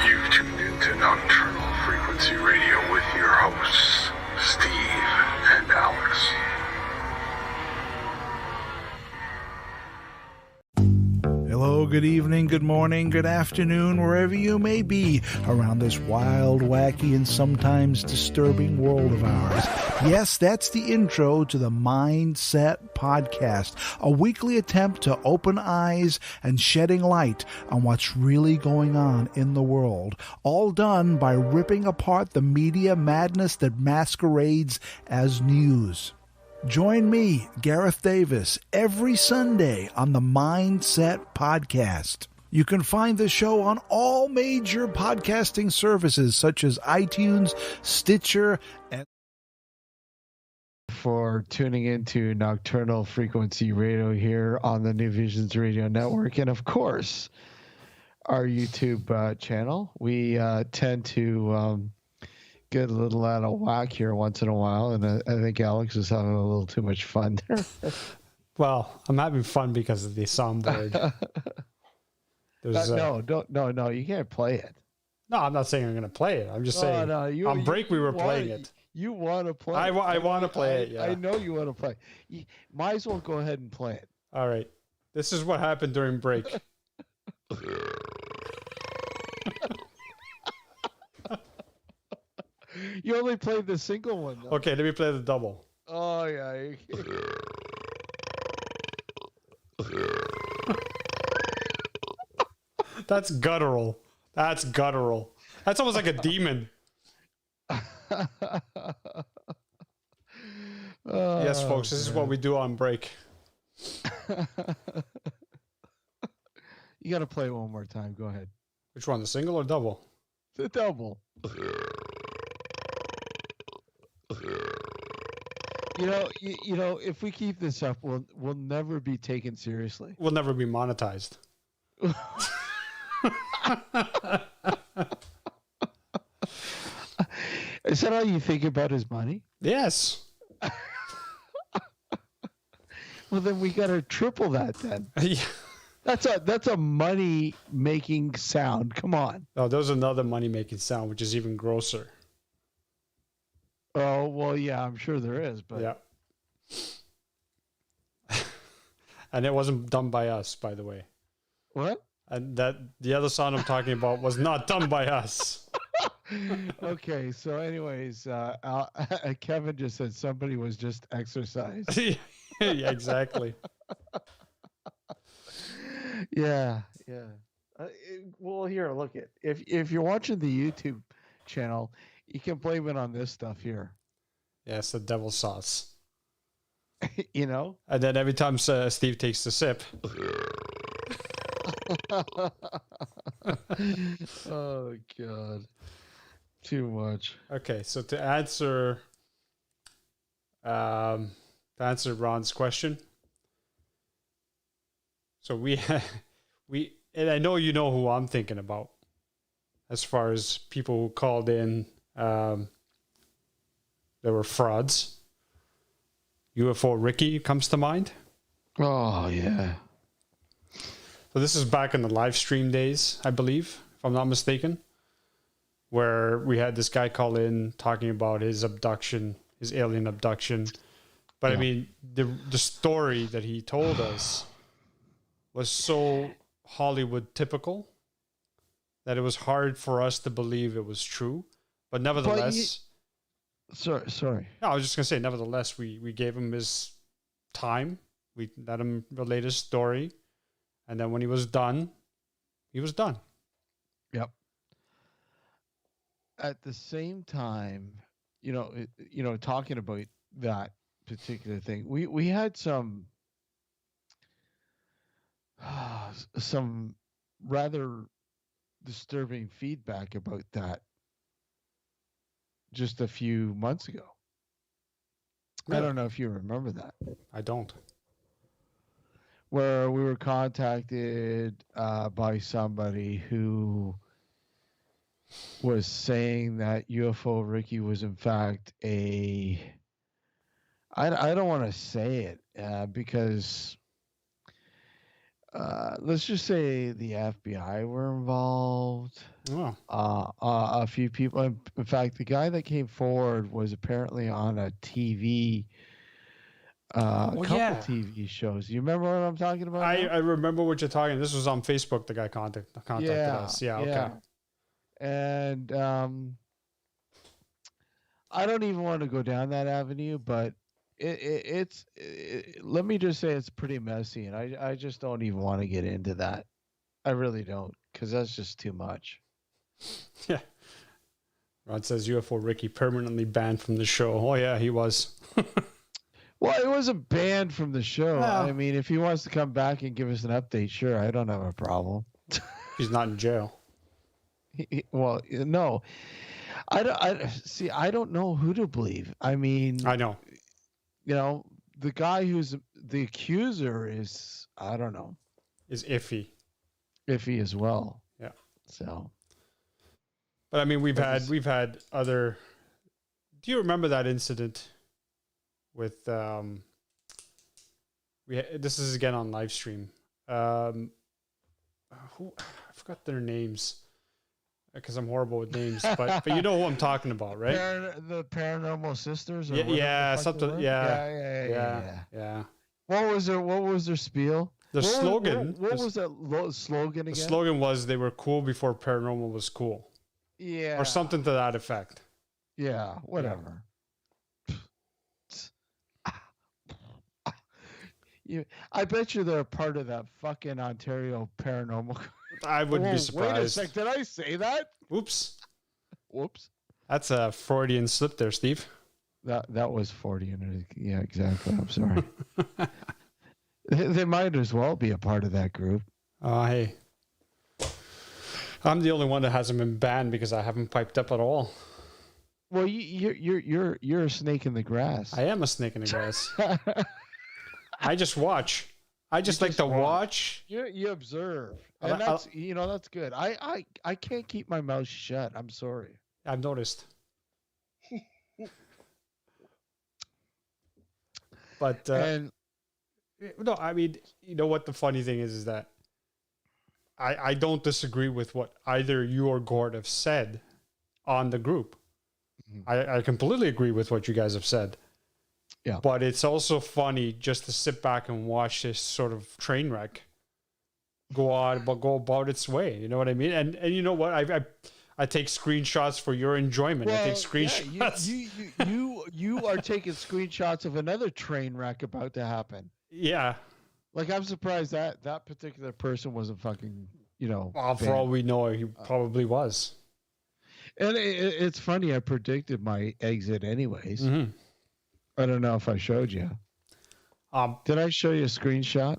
You've tuned into Nocturnal Frequency Radio with your hosts, Steve and Alex. Hello, good evening, good morning, good afternoon, wherever you may be around this wild, wacky, and sometimes disturbing world of ours. Yes, that's the intro to the Mindset Podcast, a weekly attempt to open eyes and shedding light on what's really going on in the world, all done by ripping apart the media madness that masquerades as news. Join me, Gareth Davis, every Sunday on the Mindset Podcast. You can find the show on all major podcasting services such as iTunes, Stitcher, and for tuning into Nocturnal Frequency Radio here on the New Visions Radio Network, and of course our YouTube channel. We tend to get a little out of whack here once in a while, and I think Alex is having a little too much fun there. Well, I'm having fun because of the soundboard. No, you can't play it. No, I'm not saying I'm going to play it. I'm just saying on break we were playing it. You want to play I want to play it, yeah. I know you want to play. You might as well go ahead and play it. All right. This is what happened during break. You only played the single one, though. Okay, let me play the double. Oh, yeah. That's guttural. That's guttural. That's almost like a demon. Yes, folks, this is what we do on break. You got to play it one more time. Go ahead. Which one, the single or double? The double. You know, if we keep this up, we'll never be taken seriously. We'll never be monetized. Is that how you think about his money? Yes. Well, then we got to triple that then. Yeah. That's a money making sound. Come on. Oh, there's another money making sound, which is even grosser. Oh, well, yeah, I'm sure there is, but yeah. And it wasn't done by us, by the way. What? And that the other sound I'm talking about was not done by us. Okay, so anyways, Kevin just said somebody was just exercised. Yeah, exactly. Yeah. Well, here, look it. If you're watching the YouTube channel, you can blame it on this stuff here. Yeah, it's the devil's sauce. You know? And then every time Steve takes a sip. Oh, God. Too much. Okay, so to answer Ron's question. So we and I know you know who I'm thinking about as far as people who called in. There were frauds. UFO Ricky comes to mind. Oh, yeah. So this is back in the live stream days, I believe, if I'm not mistaken, where we had this guy call in talking about his abduction, his alien abduction. But yeah. I mean, the story that he told us was so Hollywood typical that it was hard for us to believe it was true. But nevertheless... Sorry. No, I was just going to say, nevertheless, we gave him his time. We let him relate his story. And then when he was done, he was done. Yep. At the same time, talking about that particular thing, we had some rather disturbing feedback about that just a few months ago. Yeah. I don't know if you remember that. I don't. Where we were contacted by somebody who was saying that UFO Ricky was in fact I don't want to say it because let's just say the FBI were involved. Oh. A few people. In fact, the guy that came forward was apparently on a TV, couple TV shows. You remember what I'm talking about? I remember what you're talking. This was on Facebook. The guy contacted us. Yeah. Okay. And I don't even want to go down that avenue, but it's let me just say it's pretty messy, and I just don't even want to get into that. I really don't, because that's just too much. Yeah. Rod says UFO Ricky permanently banned from the show. Oh yeah, he was. Well, it wasn't banned from the show. Well, I mean, if he wants to come back and give us an update, sure, I don't have a problem. He's not in jail. Well, no. I don't know who to believe. I mean, I know. The guy who's the accuser is, I don't know. Is iffy. Iffy as well. Yeah. So. But I mean, we've had other Do you remember that incident with this is again on live stream. I forgot their names because I'm horrible with names, but you know who I'm talking about, right? The Paranormal Sisters, or yeah, something, yeah. What was their spiel? The slogan. What was that slogan again? The slogan was they were cool before paranormal was cool. Yeah. Or something to that effect. Yeah, whatever. I bet you they're a part of that fucking Ontario paranormal. I wouldn't be surprised. Wait a sec, did I say that? Oops. Whoops. That's a Freudian slip there, Steve. That was 40. Yeah, exactly. I'm sorry. They might as well be a part of that group. Hey. I'm the only one that hasn't been banned because I haven't piped up at all. Well, you're a snake in the grass. I am a snake in the grass. I just watch. I just like to watch. You observe, and that's good. I can't keep my mouth shut. I'm sorry. I've noticed. But no, I mean, you know what the funny thing is that I don't disagree with what either you or Gord have said on the group. I completely agree with what you guys have said. Yeah. But it's also funny just to sit back and watch this sort of train wreck go about its way. You know what I mean? And you know what? I take screenshots for your enjoyment. Well, I take screenshots. Yeah, you are taking screenshots of another train wreck about to happen. Yeah. Like, I'm surprised that particular person wasn't fucking, Well, for all we know, he probably was. And it's funny. I predicted my exit anyways. Mm-hmm. I don't know if I showed you. Did I show you a screenshot?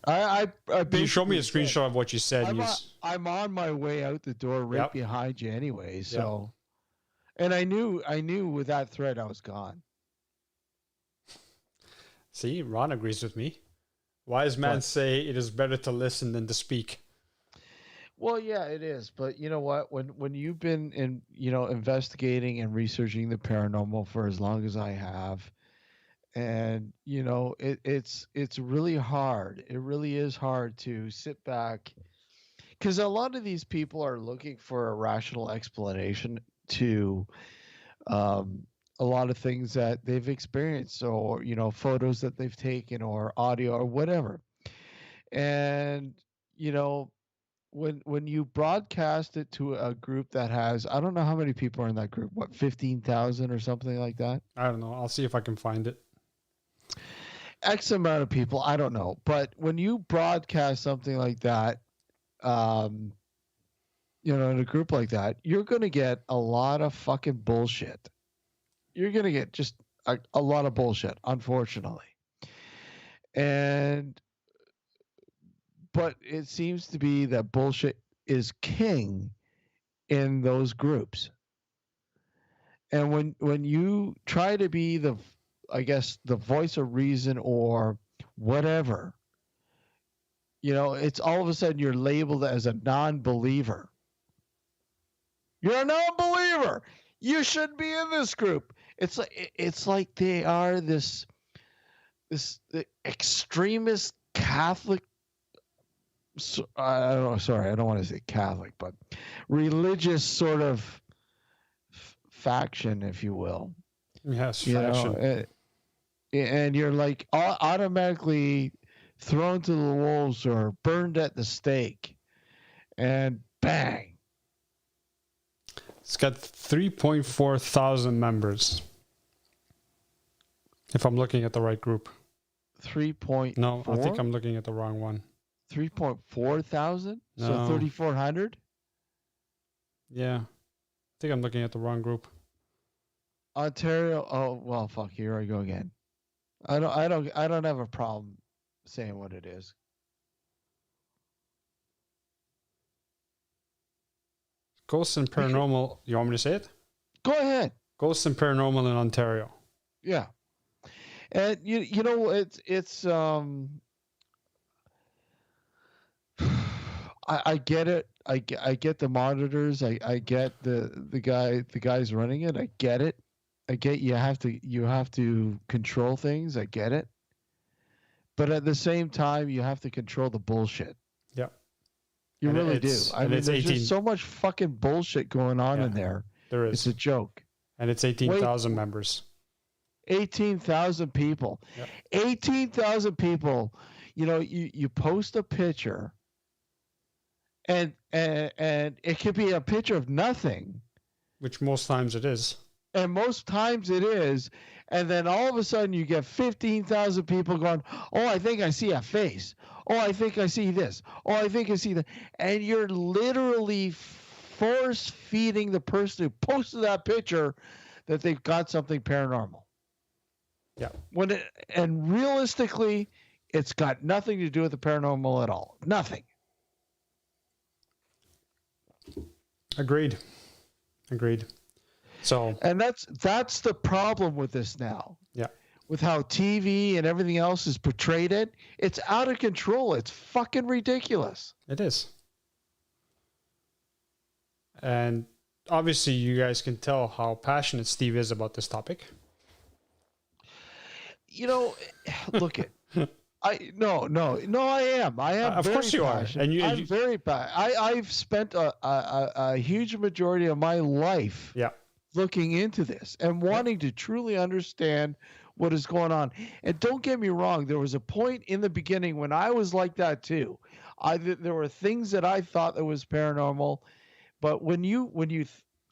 You showed me a screenshot of what you said. I'm on my way out the door right behind you anyway. So, and I knew with that thread I was gone. See, Ron agrees with me. Wise man say it is better to listen than to speak. Well, yeah, it is. But you know what? When you've been investigating and researching the paranormal for as long as I have, and it's really hard. It really is hard to sit back, because a lot of these people are looking for a rational explanation to a lot of things that they've experienced, or photos that they've taken, or audio, or whatever. And when you broadcast it to a group that has, I don't know how many people are in that group, 15,000 or something like that? I don't know. I'll see if I can find it. X amount of people, I don't know. But when you broadcast something like that, in a group like that, you're going to get a lot of fucking bullshit. You're going to get just a lot of bullshit, unfortunately. But it seems to be that bullshit is king in those groups. And when you try to be the voice of reason or whatever, it's all of a sudden you're labeled as a non-believer. You're a non-believer. You shouldn't be in this group. It's like they are this extremist Catholic. I don't want to say Catholic, but religious sort of faction, if you will. Yes, faction. And you're like automatically thrown to the wolves or burned at the stake, and bang. It's got 3.4 thousand members. If I'm looking at the right group. 3.4? No, I think I'm looking at the wrong one. 3.4 thousand? No. So 3,400? Yeah. I think I'm looking at the wrong group. Ontario. Oh, well, fuck, here I go again. I don't have a problem saying what it is. Ghosts and Paranormal. You want me to say it? Go ahead. Ghosts and Paranormal in Ontario. Yeah. And it's I get it. I get the monitors. I get the guys running it. I get it. I get you have to control things. I get it. But at the same time, you have to control the bullshit. Yeah. You And really do. it's- I and mean, it's there's 18 just so much fucking bullshit going on Yeah, in there. There It's is. a joke. And it's 18,000 members. 18,000 people. Yep. 18,000 people. You know, you post a picture and it could be a picture of nothing. Which most times it is. And most times it is. And then all of a sudden you get 15,000 people going, oh, I think I see a face. Oh, I think I see this. Oh, I think I see that. And you're literally force feeding the person who posted that picture that they've got something paranormal. Yeah. And realistically, it's got nothing to do with the paranormal at all. Nothing. Agreed. So, and that's the problem with this now. Yeah. With how TV and everything else is portrayed it's out of control. It's fucking ridiculous. It is. And obviously you guys can tell how passionate Steve is about this topic. You know, look it. I am. Of course you passionate. are. And I'm very passionate. I've spent a huge majority of my life looking into this and wanting to truly understand what is going on. And don't get me wrong, there was a point in the beginning when I was like that too. There were things that I thought that was paranormal, but when you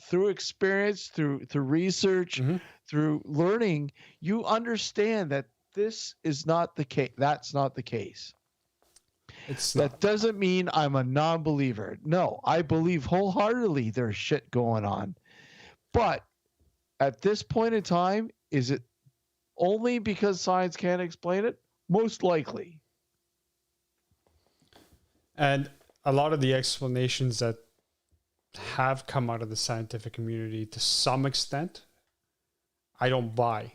through experience, through research, through learning, you understand that this is not the case. That's not the case. That doesn't mean I'm a non-believer. No, I believe wholeheartedly there's shit going on. But at this point in time, is it only because science can't explain it? Most likely. And a lot of the explanations that have come out of the scientific community to some extent, I don't buy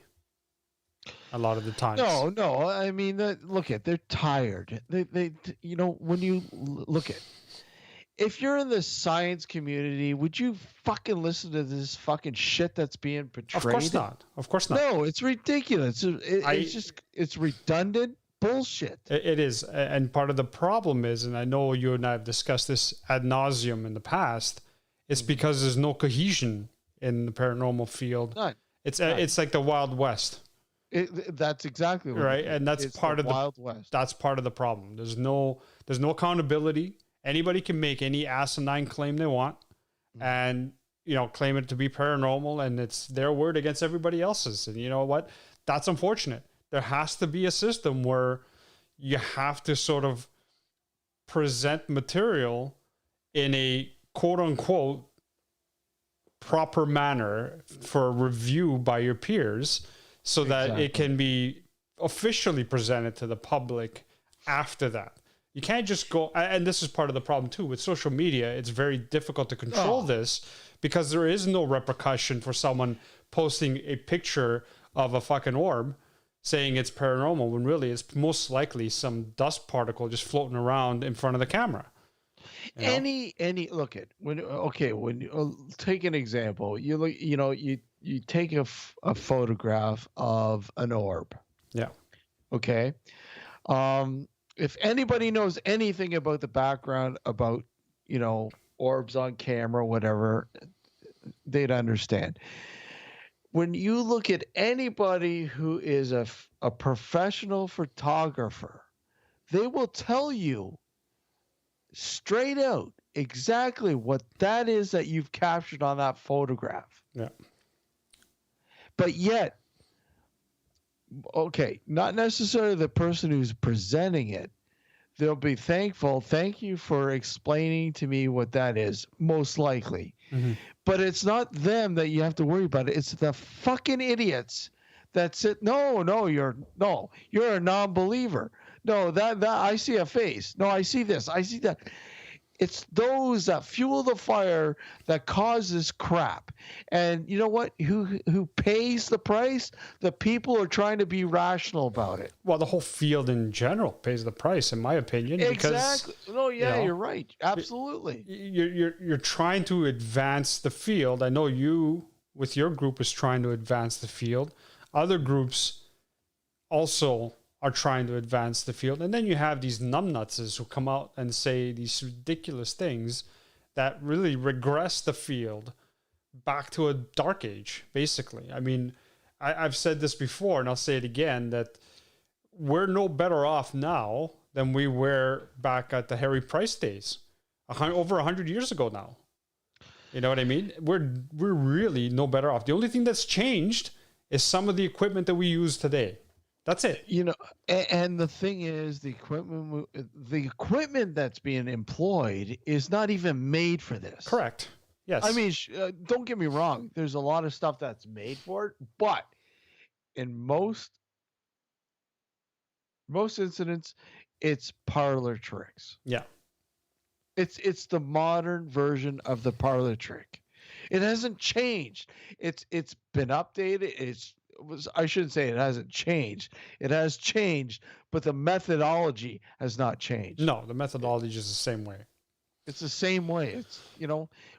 a lot of the times. No. I mean, they're tired. They when you look at, if you're in the science community, would you fucking listen to this fucking shit that's being portrayed? Of course not. No, it's ridiculous. It's redundant bullshit. It is. And part of the problem is, and I know you and I have discussed this ad nauseum in the past, it's because there's no cohesion in the paranormal field. None. It's like the Wild West. That's exactly what right, and that's part of the Wild West. That's part of the problem. There's no accountability. Anybody can make any asinine claim they want, and claim it to be paranormal, and it's their word against everybody else's. And you know what? That's unfortunate. There has to be a system where you have to sort of present material in a quote unquote proper manner for review by your peers, so that it can be officially presented to the public after that. You can't just go, and this is part of the problem too, with social media, it's very difficult to control this because there is no repercussion for someone posting a picture of a fucking orb saying it's paranormal when really it's most likely some dust particle just floating around in front of the camera. Any look at when you take an example, you take a photograph of an orb. Yeah. Okay. If anybody knows anything about the background about orbs on camera, whatever, they'd understand. When you look at anybody who is a professional photographer, they will tell you straight out exactly what that is that you've captured on that photograph. Yeah. But yet, not necessarily the person who's presenting it. They'll be thankful. Thank you for explaining to me what that is, most likely. Mm-hmm. But it's not them that you have to worry about. It's the fucking idiots that sit. No, you're a non-believer. No, that I see a face. No, I see this. I see that. It's those that fuel the fire that cause this crap. And you know what? Who pays the price? The people are trying to be rational about it. Well, the whole field in general pays the price, in my opinion. Exactly. Because, no, yeah, you're right. Absolutely. You're trying to advance the field. I know you with your group is trying to advance the field. Other groups also are trying to advance the field. And then you have these numbnutses who come out and say these ridiculous things that really regress the field back to a dark age, basically. I mean, I've said this before, and I'll say it again, that we're no better off now than we were back at the Harry Price days, over 100 years ago now. You know what I mean? We're really no better off. The only thing that's changed is some of the equipment that we use today. That's it. You know, and the thing is, the equipment that's being employed is not even made for this. Correct. Yes. I mean, don't get me wrong. There's a lot of stuff that's made for it, but in most incidents, it's parlor tricks. Yeah. It's the modern version of the parlor trick. It hasn't changed. It's been updated. I shouldn't say it hasn't changed. It has changed, but the methodology has not changed. No, the methodology is the same way. It's the same way. It's,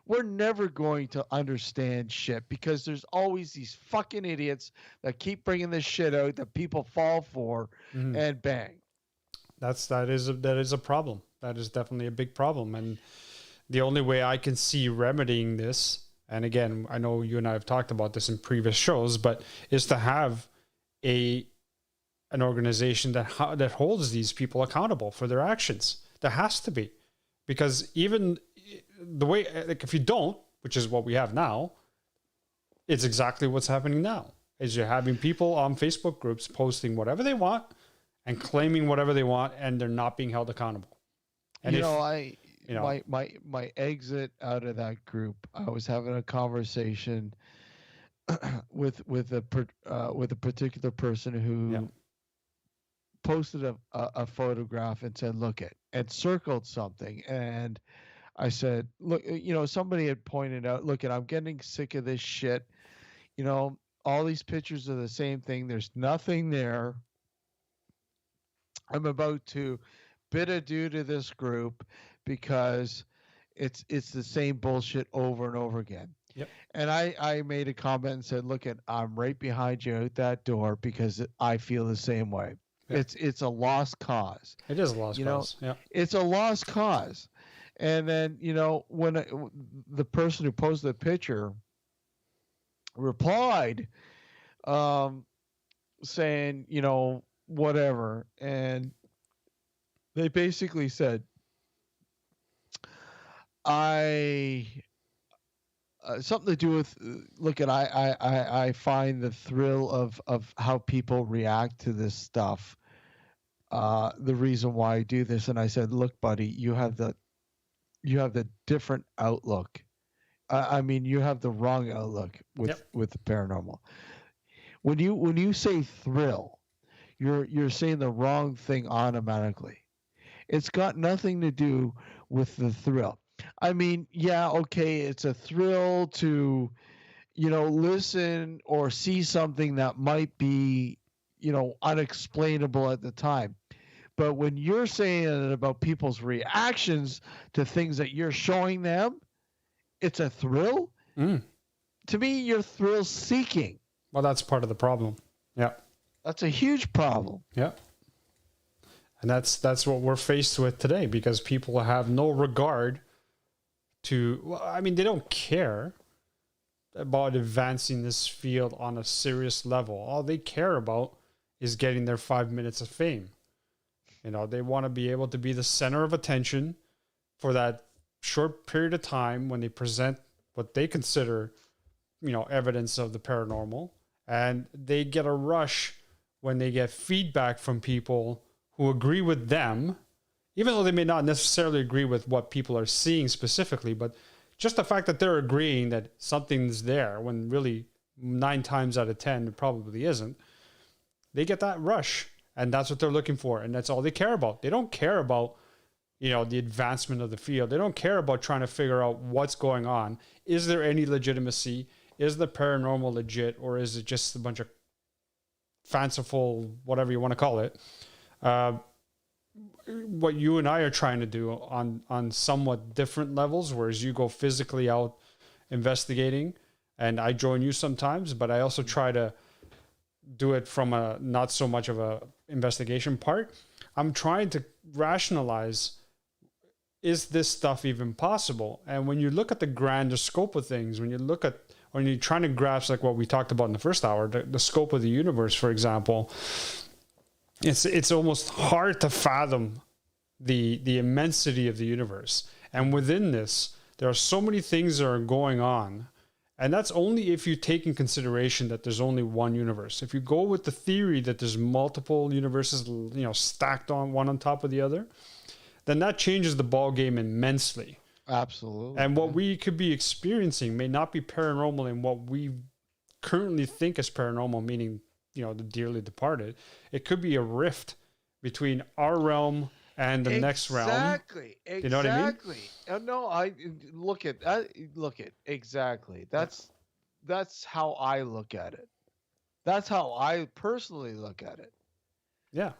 we're never going to understand shit because there's always these fucking idiots that keep bringing this shit out that people fall for, and bang. That is a problem. That is definitely a big problem. And the only way I can see remedying this, and again, I know you and I have talked about this in previous shows, but is to have an organization that holds these people accountable for their actions. There has to be, because even the way, like, if you don't, which is what we have now, it's exactly what's happening now. Is you're having people on Facebook groups posting whatever they want and claiming whatever they want, and they're not being held accountable. And my exit out of that group, I was having a conversation with a particular person who posted a photograph and said, "Look it," and circled something, and I said, "Look, somebody had pointed out, look it, I'm getting sick of this shit. All these pictures are the same thing. There's nothing there. I'm about to bid adieu to this group because it's the same bullshit over and over again." Yep. And I made a comment and said, "Look, I'm right behind you out that door because I feel the same way." Yep. It's a lost cause. It is a lost cause. Yeah. It's a lost cause. And then, when the person who posted the picture replied, saying, whatever, and they basically said, something to do with, look at, I find the thrill of how people react to this stuff, the reason why I do this. And I said, look, buddy, you have the different outlook. I mean, you have the wrong outlook with the paranormal. When you say thrill, you're saying the wrong thing automatically. It's got nothing to do with the thrill. I mean, yeah, okay, it's a thrill to, listen or see something that might be, unexplainable at the time. But when you're saying it about people's reactions to things that you're showing them, it's a thrill. To me, you're thrill seeking. Well, that's part of the problem. Yeah. That's a huge problem. Yeah. And that's what we're faced with today, because people have no regard to, they don't care about advancing this field on a serious level. All they care about is getting their 5 minutes of fame. They want to be able to be the center of attention for that short period of time when they present what they consider, evidence of the paranormal. And they get a rush when they get feedback from people who agree with them, even though they may not necessarily agree with what people are seeing specifically, but just the fact that they're agreeing that something's there when really 9 times out of 10 it probably isn't. They get that rush, and that's what they're looking for, and that's all they care about. They don't care about, the advancement of the field. They don't care about trying to figure out what's going on. Is there any legitimacy? Is the paranormal legit, or is it just a bunch of fanciful, whatever you want to call it? What you and I are trying to do on somewhat different levels, whereas you go physically out investigating, And I join you sometimes, but I also try to do it from a not so much of a investigation part. I'm trying to rationalize, is this stuff even possible? And when you look at the grander scope of things, when you're trying to grasp like what we talked about in the first hour, the scope of the universe, for example, it's almost hard to fathom the immensity of the universe. And within this, there are so many things that are going on. And that's only if you take in consideration that there's only one universe. If you go with the theory that there's multiple universes, stacked on one on top of the other, then that changes the ball game immensely. Absolutely. And what we could be experiencing may not be paranormal in what we currently think is paranormal, meaning, the dearly departed. It could be a rift between our realm and the next realm. Exactly. You know what I mean? No, I look at exactly. That's how I look at it. That's how I personally look at it. Yeah.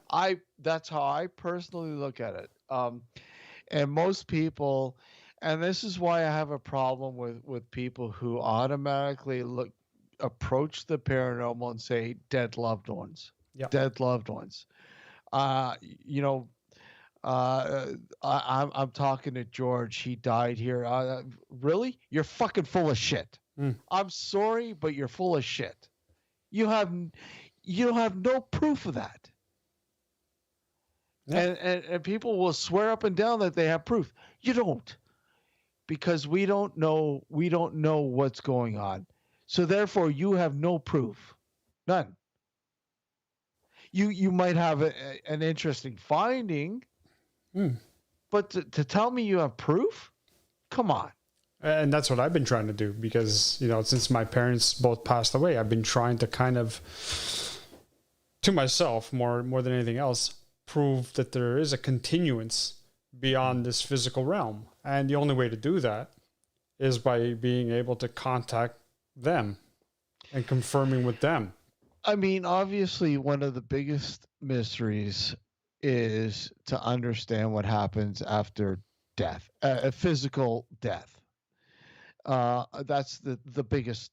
That's how I personally look at it. And most people, and this is why I have a problem with people who automatically approach the paranormal and say dead loved ones. Yep. Dead loved ones. I'm talking to George. He died here. Really? You're fucking full of shit. I'm sorry, but you're full of shit. You have no proof of that. Yeah. And people will swear up and down that they have proof. You don't, because we don't know what's going on. So therefore, you have no proof, none. You might have an interesting finding. But to tell me you have proof? Come on. And that's what I've been trying to do because, since my parents both passed away, I've been trying to kind of, to myself more than anything else, prove that there is a continuance beyond this physical realm. And the only way to do that is by being able to contact them and confirming with them. I mean, obviously, one of the biggest mysteries is to understand what happens after death, a physical death. That's the biggest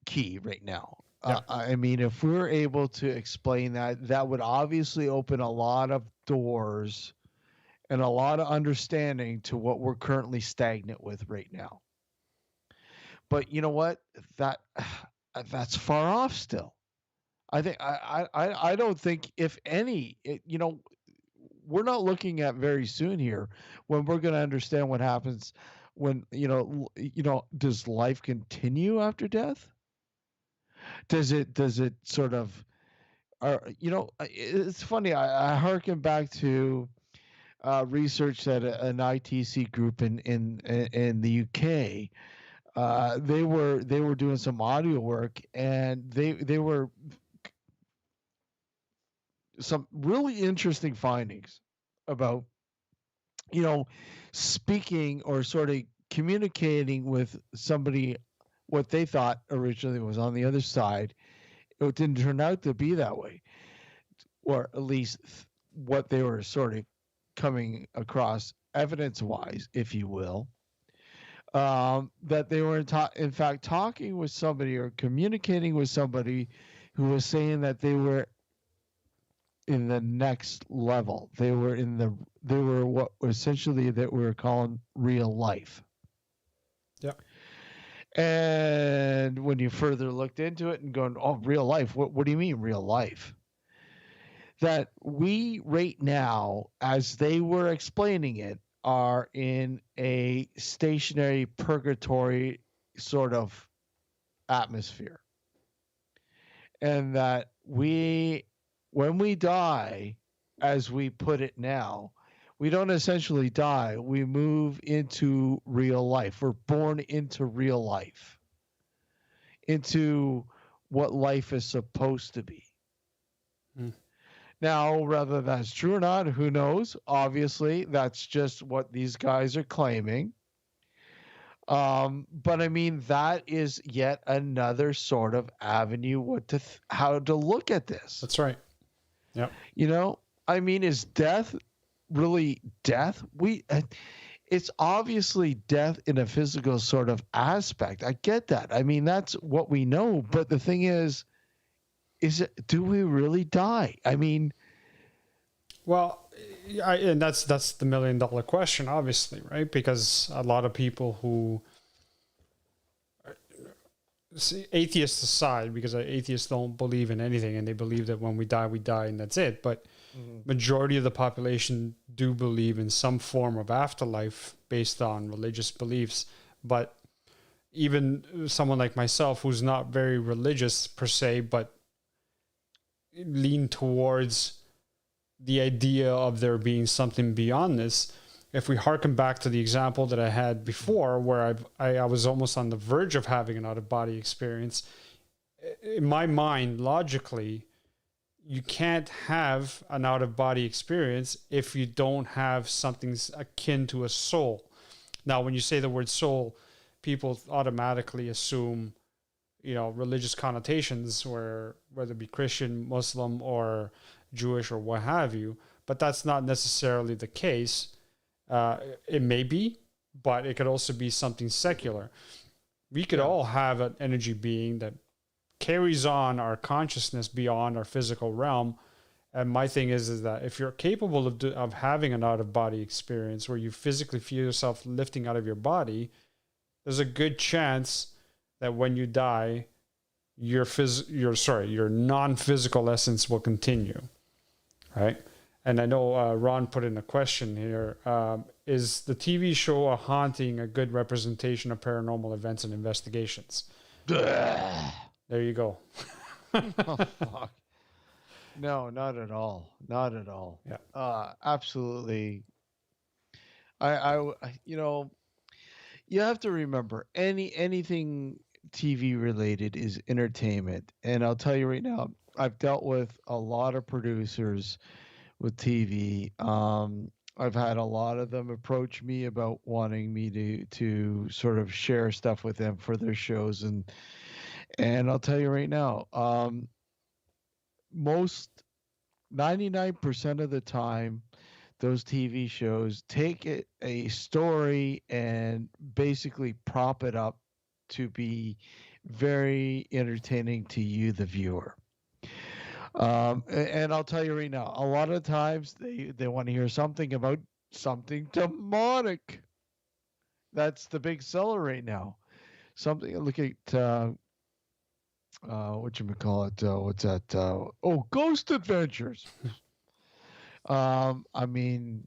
key right now. Yeah. I mean, if we're able to explain that would obviously open a lot of doors and a lot of understanding to what we're currently stagnant with right now. But you know what? That's far off still. I think I don't think, if any, we're not looking at very soon here when we're going to understand what happens when, does life continue after death? Does it sort of, it's funny. I hearken back to research that an ITC group in the UK, they were doing some audio work, and they were some really interesting findings about, speaking or sort of communicating with somebody, what they thought originally was on the other side. It didn't turn out to be that way, or at least what they were sort of coming across evidence-wise, if you will, that they were in fact talking with somebody or communicating with somebody who was saying that they were in the next level. They were what essentially that we were calling real life. Yeah. And when you further looked into it and going, oh, real life, what do you mean real life? That we right now, as they were explaining it, are in a stationary purgatory sort of atmosphere. And that when we die, as we put it now, we don't essentially die. We move into real life. We're born into real life, into what life is supposed to be. Now, whether that's true or not, who knows? Obviously, that's just what these guys are claiming. But I mean, that is yet another sort of avenue how to look at this. That's right. Yep. I mean, is death really death? it's obviously death in a physical sort of aspect. I get that. I mean, that's what we know. But the thing is do we really die? I mean, Well, and that's the $1 million question, obviously, right? Because a lot of people who, atheists aside, because atheists don't believe in anything, and they believe that when we die, and that's it. But majority of the population do believe in some form of afterlife based on religious beliefs. But even someone like myself, who's not very religious per se, but lean towards the idea of there being something beyond this. If we harken back to the example that I had before, where I was almost on the verge of having an out-of-body experience, in my mind, logically, you can't have an out-of-body experience if you don't have something akin to a soul. Now, when you say the word soul, people automatically assume, religious connotations, whether it be Christian, Muslim, or Jewish, or what have you. But that's not necessarily the case. It may be, but it could also be something secular. We could all have an energy being that carries on our consciousness beyond our physical realm. And my thing is that if you're capable of having an out-of-body experience where you physically feel yourself lifting out of your body, there's a good chance that when you die, your non-physical essence will continue, right? And I know Ron put in a question here. Is the TV show A Haunting a good representation of paranormal events and investigations? There you go. Oh, fuck. No, not at all. Not at all. Yeah. Absolutely. You have to remember anything TV related is entertainment. And I'll tell you right now, I've dealt with a lot of producers with TV. I've had a lot of them approach me about wanting me to sort of share stuff with them for their shows. And I'll tell you right now, most 99% of the time, those TV shows take a story and basically prop it up to be very entertaining to you, the viewer. And I'll tell you right now, a lot of times they want to hear something about something demonic. That's the big seller right now. Something, look at, whatchamacallit, what's that? Ghost Adventures. I mean,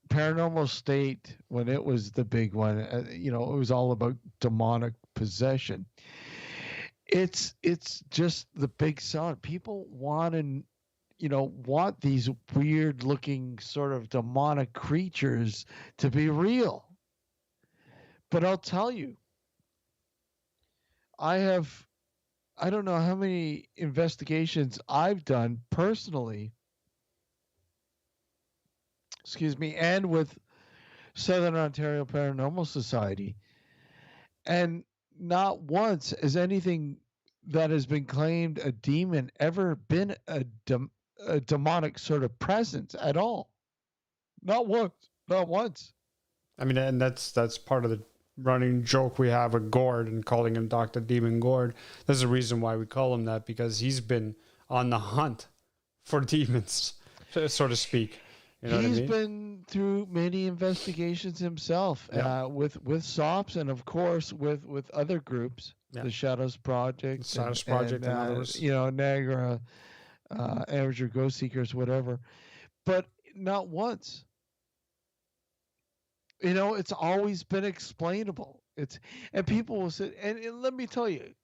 Paranormal State, when it was the big one, it was all about demonic possession. It's just the big seller. People want these weird looking sort of demonic creatures to be real. But I'll tell you, I don't know how many investigations I've done personally, and with Southern Ontario Paranormal Society. And not once has anything that has been claimed a demon ever been a demonic sort of presence at all. Not once. Not once. I mean, and that's part of the running joke we have with Gord and calling him Dr. Demon Gord. There's a reason why we call him that, because he's been on the hunt for demons, so to speak. He's been through many investigations himself, with SOPs and of course with other groups, the Shadows Project, and others. Niagara, Amateur Ghost Seekers, whatever. But not once. It's always been explainable. And people will say, and let me tell you,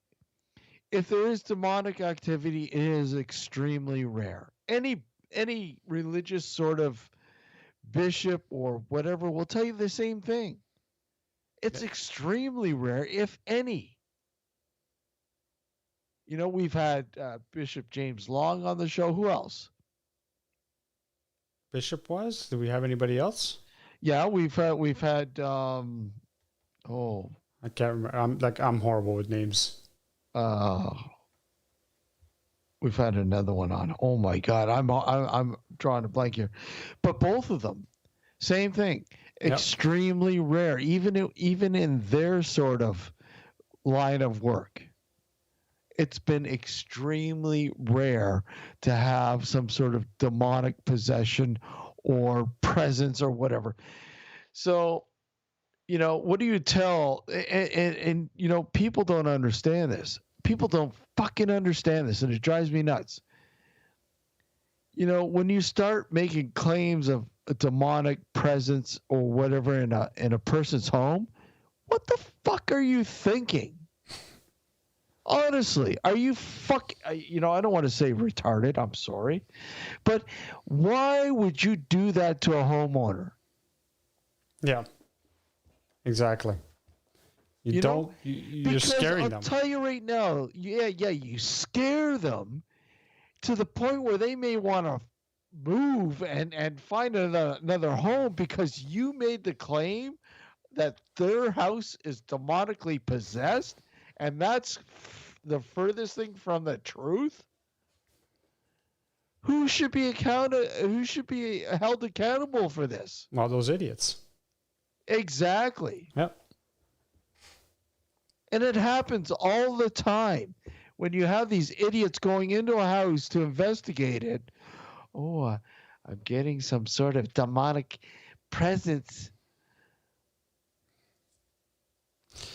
if there is demonic activity, it is extremely rare. Any religious sort of bishop or whatever will tell you the same thing. It's extremely rare, if any. We've had Bishop James Long on the show. Who else? Bishop was? Do we have anybody else? Yeah, we've had I can't remember. I'm horrible with names. We've had another one on. Oh my God, I'm drawing a blank here, but both of them, same thing. Extremely rare, even in their sort of line of work. It's been extremely rare to have some sort of demonic possession or presence or whatever. So, what do you tell? And people don't understand this. People don't fucking understand this, and it drives me nuts. When you start making claims of a demonic presence or whatever in a person's home, what the fuck are you thinking? Honestly, are you I don't want to say retarded, I'm sorry. But why would you do that to a homeowner? Yeah. Exactly. You're scaring them. I'll tell you right now, you scare them to the point where they may want to move and find another home because you made the claim that their house is demonically possessed, and that's the furthest thing from the truth. Who should be held accountable for this? Well, those idiots. Exactly. Yep. And it happens all the time when you have these idiots going into a house to investigate it. Oh, I'm getting some sort of demonic presence.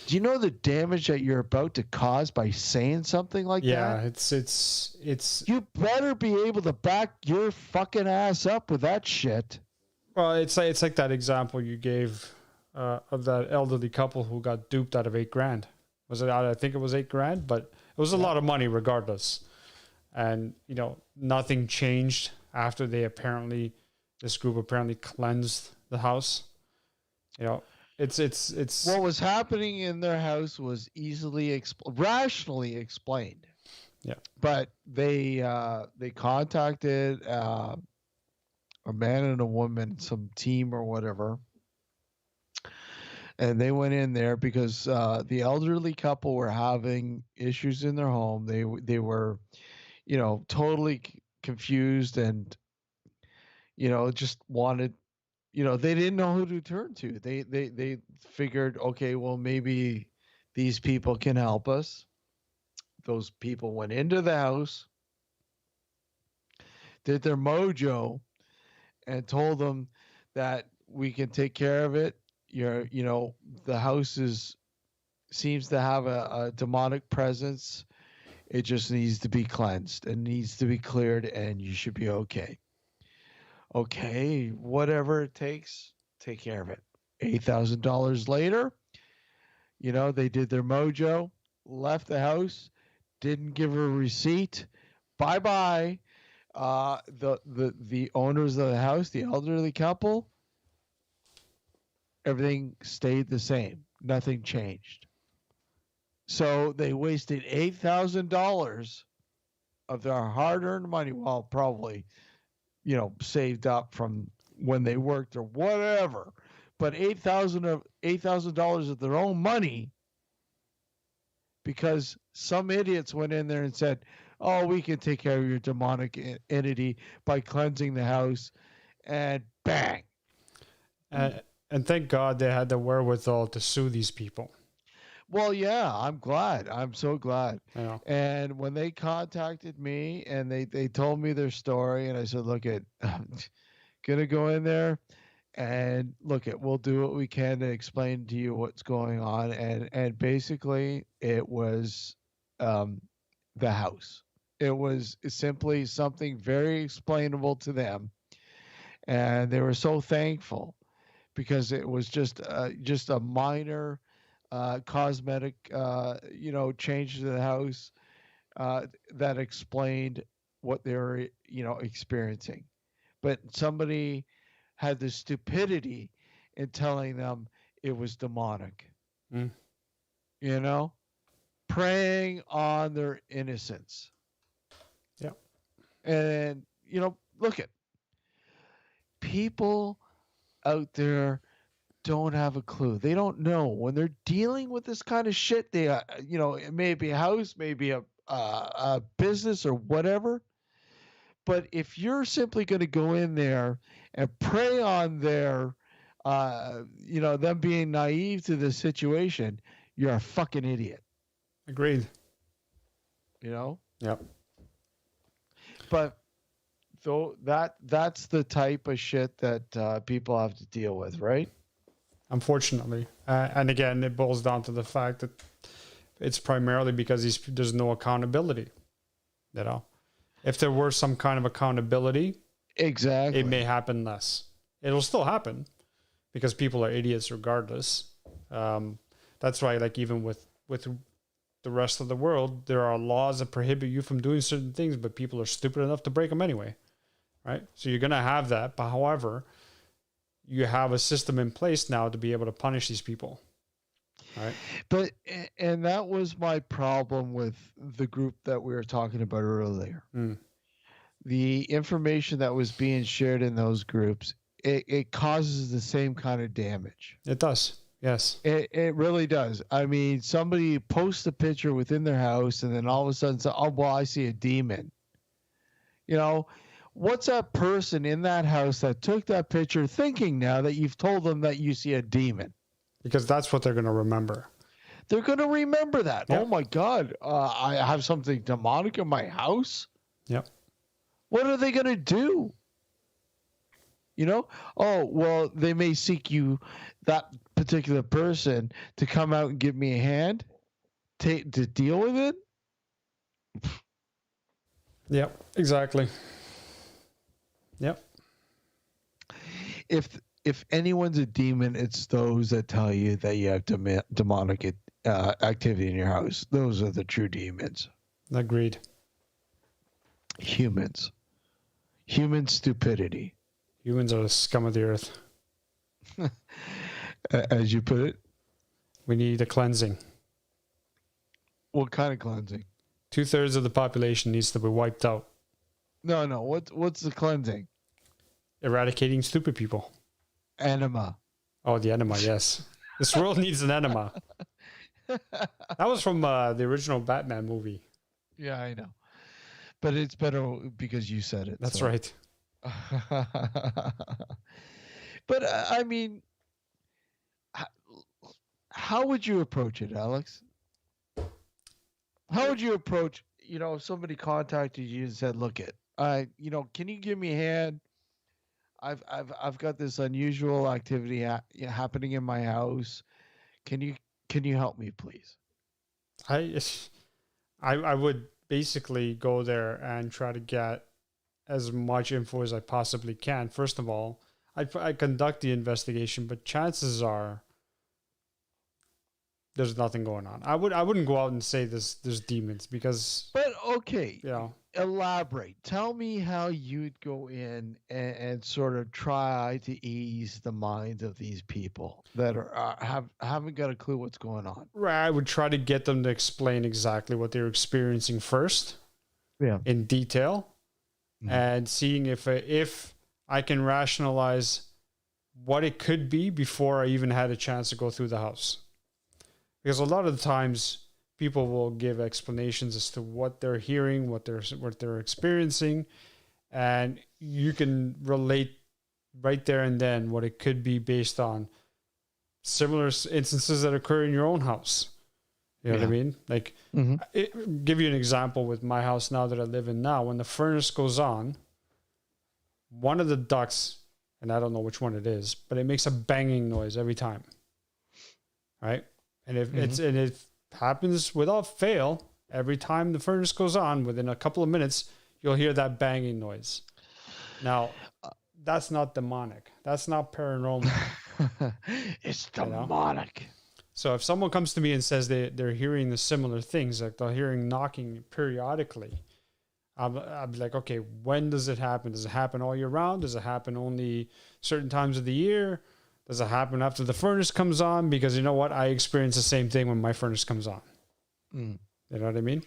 Do you know the damage that you're about to cause by saying something like that? Yeah, it's. You better be able to back your fucking ass up with that shit. Well, it's like that example you gave of that elderly couple who got duped out of $8,000. Was it? I think it was $8,000, but it was a lot of money regardless. And nothing changed after this group apparently cleansed the house. It's what was happening in their house was easily rationally explained. Yeah. But they contacted a man and a woman, some team or whatever, and they went in there because the elderly couple were having issues in their home. They were, totally confused and, just wanted. They didn't know who to turn to. They figured, okay, well, maybe these people can help us. Those people went into the house, did their mojo, and told them that we can take care of it. The house seems to have a demonic presence. It just needs to be cleansed and needs to be cleared, and you should be okay. Okay, whatever it takes, take care of it. $8,000 later, they did their mojo, left the house, didn't give her a receipt. Bye-bye. The owners of the house, the elderly couple, everything stayed the same. Nothing changed. So they wasted $8,000 of their hard-earned money, well, probably saved up from when they worked or whatever, but $8,000 of their own money because some idiots went in there and said, "Oh, we can take care of your demonic entity by cleansing the house," and bang. And thank God they had the wherewithal to sue these people. Well, yeah, I'm glad. I'm so glad. Yeah. And when they contacted me and they told me their story, and I said, look, I'm going to go in there and we'll do what we can to explain to you what's going on. And basically it was the house. It was simply something very explainable to them. And they were so thankful because it was just a minor cosmetic, change to the house that explained what they were, experiencing. But somebody had the stupidity in telling them it was demonic. Preying on their innocence. Yeah. And, look at people out there don't have a clue. They don't know when they're dealing with this kind of shit. They, it may be a house, maybe a business or whatever. But if you're simply going to go in there and prey on their them being naive to the situation, you're a fucking idiot. Agreed. Yep. But that's the type of shit that people have to deal with, right? Unfortunately. And again, it boils down to the fact that it's primarily because there's no accountability. If there were some kind of accountability, exactly, it may happen less. It'll still happen because people are idiots regardless. That's why, like, even with the rest of the world, there are laws that prohibit you from doing certain things, but people are stupid enough to break them anyway, right? So you're going to have that. But however, you have a system in place now to be able to punish these people. Right. But, and that was my problem with the group that we were talking about earlier. The information that was being shared in those groups, it causes the same kind of damage. It does. Yes. It really does. I mean, somebody posts a picture within their house and then all of a sudden say, oh, well, I see a demon. What's that person in that house that took that picture thinking now that you've told them that you see a demon? Because that's what they're going to remember. They're going to remember that. Yep. Oh, my God. I have something demonic in my house? Yep. What are they going to do? Oh, well, they may seek you, that particular person, to come out and give me a hand to deal with it? Yep, exactly. Yep. If anyone's a demon, it's those that tell you that you have demonic activity in your house. Those are the true demons. Agreed. Humans. Human stupidity. Humans are the scum of the earth. As you put it? We need a cleansing. What kind of cleansing? 2/3 of the population needs to be wiped out. No. What's the cleansing? Eradicating stupid people. Enema. Oh, the enema, yes. This world needs an enema. That was from the original Batman movie. Yeah, I know. But it's better because you said it. That's right. But, I mean, how would you approach it, Alex? How would you approach, if somebody contacted you and said, look can you give me a hand? I've got this unusual activity happening in my house. Can you help me, please? I would basically go there and try to get as much info as I possibly can. First of all, I conduct the investigation, but chances are there's nothing going on. I wouldn't go out and say there's demons because. But okay, elaborate. Tell me how you'd go in and sort of try to ease the minds of these people that haven't got a clue what's going on. Right, I would try to get them to explain exactly what they're experiencing first, in detail, and seeing if I can rationalize what it could be before I even had a chance to go through the house. Because a lot of the times people will give explanations as to what they're hearing, what they're experiencing, and you can relate right there and then what it could be based on similar instances that occur in your own house. You know what I mean? Like, give you an example with my house now that I live in now. When the furnace goes on, one of the ducts, and I don't know which one it is, but it makes a banging noise every time. Right? And if it happens without fail, every time the furnace goes on, within a couple of minutes, you'll hear that banging noise. Now, that's not demonic. That's not paranormal. It's demonic. So if someone comes to me and says they're hearing the similar things, like they're hearing knocking periodically, I'll be like, okay, when does it happen? Does it happen all year round? Does it happen only certain times of the year? Does it happen after the furnace comes on? Because you know what? I experience the same thing when my furnace comes on. You know what I mean?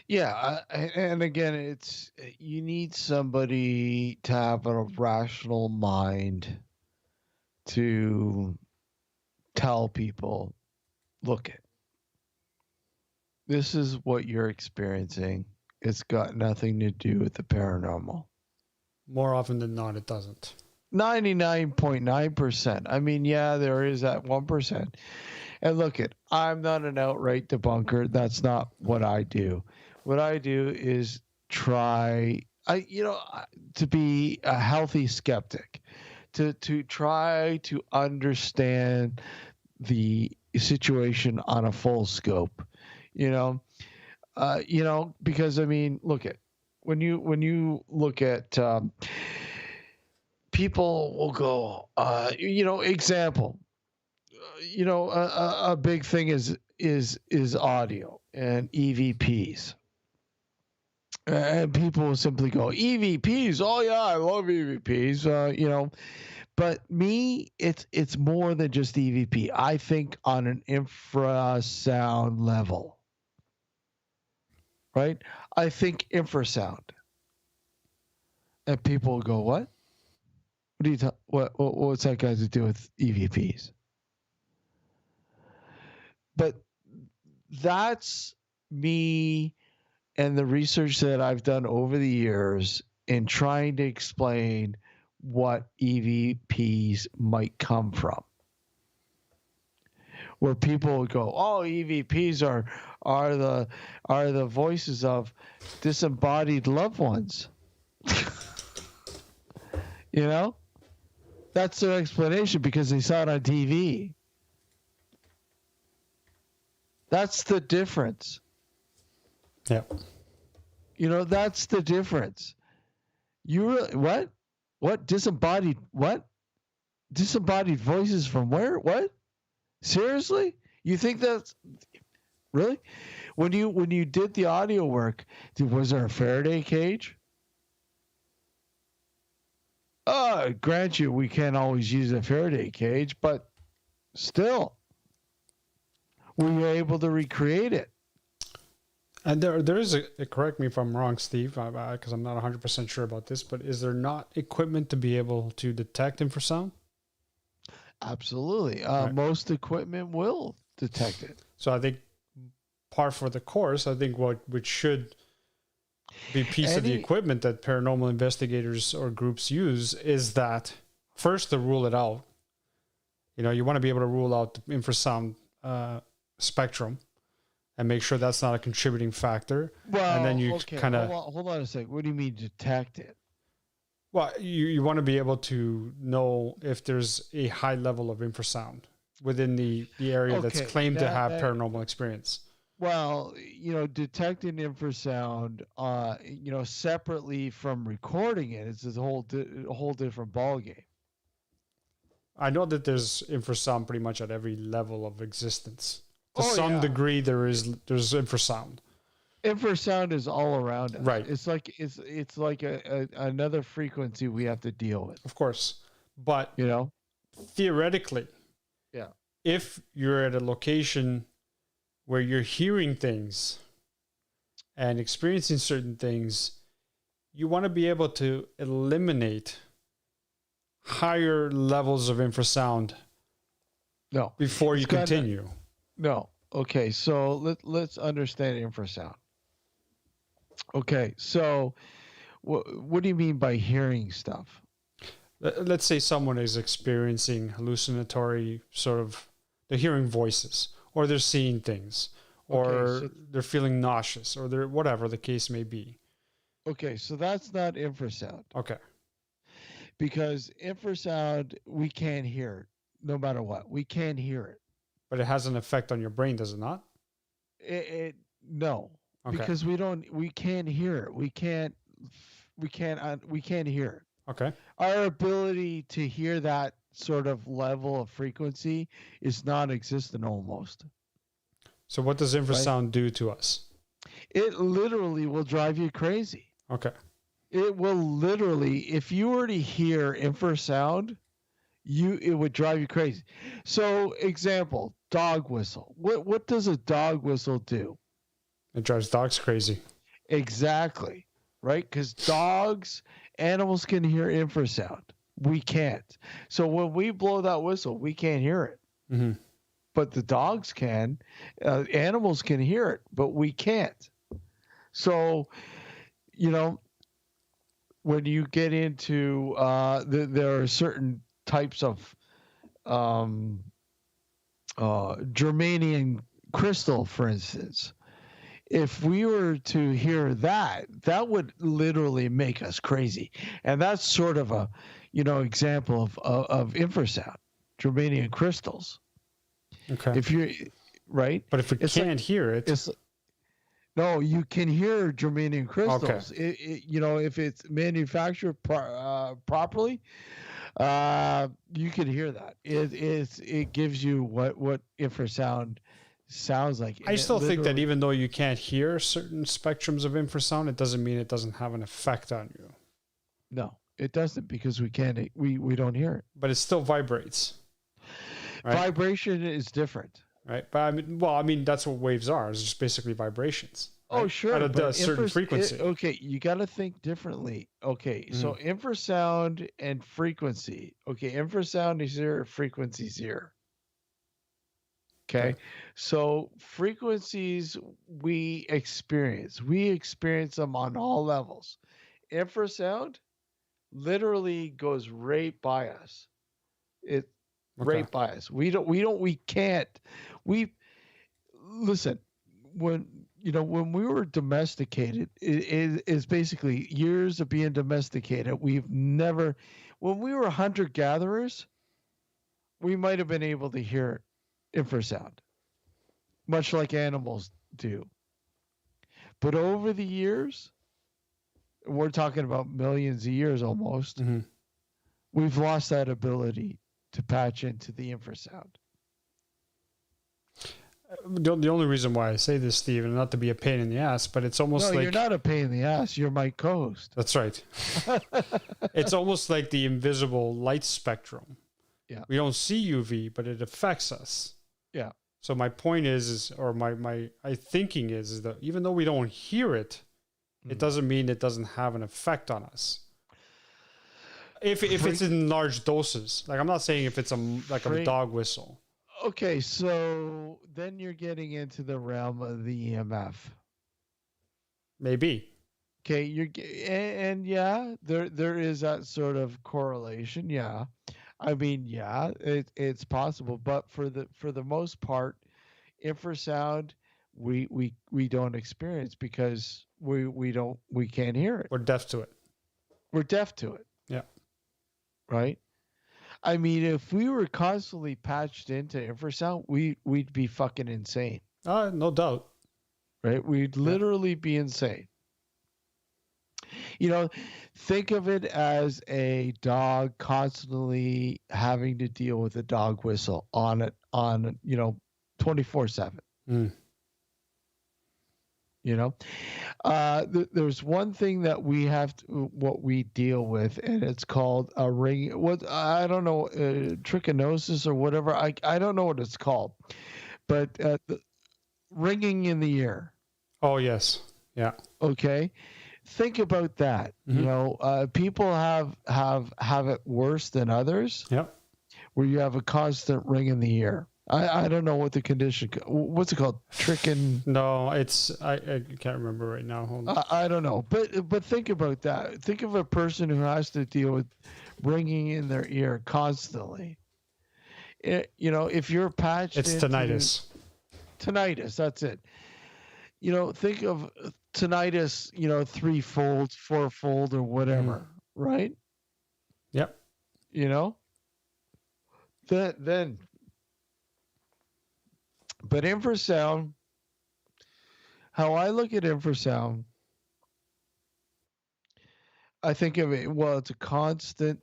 Yeah. And again, you need somebody to have a rational mind to tell people, look, this is what you're experiencing. It's got nothing to do with the paranormal. More often than not, it doesn't. 99.9%. I mean, yeah, there is that 1%. And look I'm not an outright debunker. That's not what I do. What I do is try to be a healthy skeptic, to try to understand the situation on a full scope, because I mean, when you look at people will go, example, a big thing is audio and EVPs. And people will simply go, EVPs. Oh yeah, I love EVPs. But me, it's more than just EVP. I think on an infrasound level, right? I think infrasound, and people will go, what? What do you what's that got to do with EVPs? But that's me and the research that I've done over the years in trying to explain what EVPs might come from. Where people would go, oh, EVPs are the voices of disembodied loved ones. That's their explanation because they saw it on TV. That's the difference. Yeah. That's the difference. You really, what? What disembodied? What? Disembodied voices from where? What? Seriously? You think that's really? When you did the audio work, was there a Faraday cage? Grant you, we can't always use a Faraday cage, but still, we were able to recreate it. And there is correct me if I'm wrong, Steve, because I'm not 100% sure about this, but is there not equipment to be able to detect infrasound? Absolutely. Right. Most equipment will detect it. So I think par for the course, I think which should be piece of the equipment that paranormal investigators or groups use is that first to rule it out. You want to be able to rule out the infrasound spectrum and make sure that's not a contributing factor. Well, and then you kind of hold on a second. What do you mean detect it? Well, you want to be able to know if there's a high level of infrasound within the area that's claimed to have paranormal experience. Well, detecting infrasound, separately from recording it, it's a whole different ballgame. I know that there's infrasound pretty much at every level of existence. To some degree, there's infrasound. Infrasound is all around us. Right. It's like another frequency we have to deal with. Of course, but theoretically, if you're at a location where you're hearing things and experiencing certain things, you want to be able to eliminate higher levels of infrasound. No. Before you continue. No. Okay. So let's understand infrasound. Okay. So what do you mean by hearing stuff? Let's say someone is experiencing hallucinatory they're hearing voices, or they're seeing things, or they're feeling nauseous, or they're whatever the case may be. Okay, so that's not infrasound. Okay. Because infrasound, we can't hear it, no matter what. We can't hear it. But it has an effect on your brain, does it not? No. Okay. Because we can't hear it. We can't hear it. Okay. Our ability to hear that sort of level of frequency is non-existent almost. So what does infrasound do to us? It literally will drive you crazy. Okay. It will literally, if you were to hear infrasound, it would drive you crazy. So, example, dog whistle. What does a dog whistle do? It drives dogs crazy. Exactly. Right? Because animals can hear infrasound. We can't. So when we blow that whistle, we can't hear it. Mm-hmm. But the dogs can. Animals can hear it, but we can't. So, when you get into there are certain types of germanium crystal, for instance. If we were to hear that, that would literally make us crazy. And that's sort of a, example of infrasound, germanium crystals. Okay. If you're right, But if we can't hear it, no, you can hear germanium crystals. Okay. If it's manufactured properly, you can hear that. It gives you what infrasound sounds like. I still think that even though you can't hear certain spectrums of infrasound, it doesn't mean it doesn't have an effect on you. No, it doesn't, because we don't hear it. But it still vibrates. Right? Vibration is different. Right. But I mean, that's what waves are. It's just basically vibrations. Right? Oh, sure. At a certain frequency. Okay, you got to think differently. Okay, so infrasound and frequency. Okay, infrasound is here, frequency is here. Okay, so frequencies we experience them on all levels. Infrasound literally goes right by us. Right by us. We can't. Listen, when we were domesticated, it is basically years of being domesticated. When we were hunter-gatherers, we might have been able to hear infrasound, much like animals do. But over the years, we're talking about millions of years almost, we've lost that ability to patch into the infrasound. The only reason why I say this, Stephen, not to be a pain in the ass, but it's almost like... you're not a pain in the ass. You're my co-host. That's right. It's almost like the invisible light spectrum. Yeah. We don't see UV, but it affects us. Yeah. So my point is my thinking is that even though we don't hear it, it doesn't mean it doesn't have an effect on us. If it's in large doses, like I'm not saying if it's a dog whistle. Okay, so then you're getting into the realm of the EMF. Maybe. Okay, there is that sort of correlation. Yeah, I mean, it's possible, but for the most part, infrasound we don't experience because we can't hear it. We're deaf to it. We're deaf to it. Yeah. Right. I mean, if we were constantly patched into infrasound, we'd be fucking insane. No doubt. Right? We'd literally be insane. Think of it as a dog constantly having to deal with a dog whistle on 24/7. There's one thing that we have what we deal with, and it's called a ring. I don't know, trichinosis or whatever. I don't know what it's called, but the ringing in the ear. Oh yes, yeah. Okay, think about that. People have it worse than others. Yep. Where you have a constant ring in the ear. I don't know what the condition. What's it called? No, it's I can't remember right now. Hold on. I don't know, but think about that. Think of a person who has to deal with ringing in their ear constantly. If you're patched, it's tinnitus. Tinnitus, that's it. Think of tinnitus. Threefold, fourfold, or whatever. Right? Yep. Then. But infrasound, how I look at infrasound, I think of it, it's a constant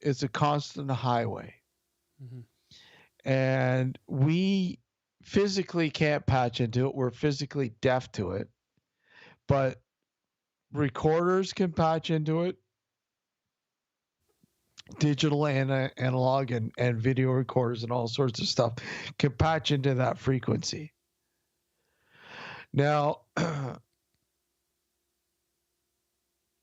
it's a constant highway. And we physically can't patch into it. We're physically deaf to it. But recorders can patch into it. Digital and analog and video recorders and all sorts of stuff can patch into that frequency. Now,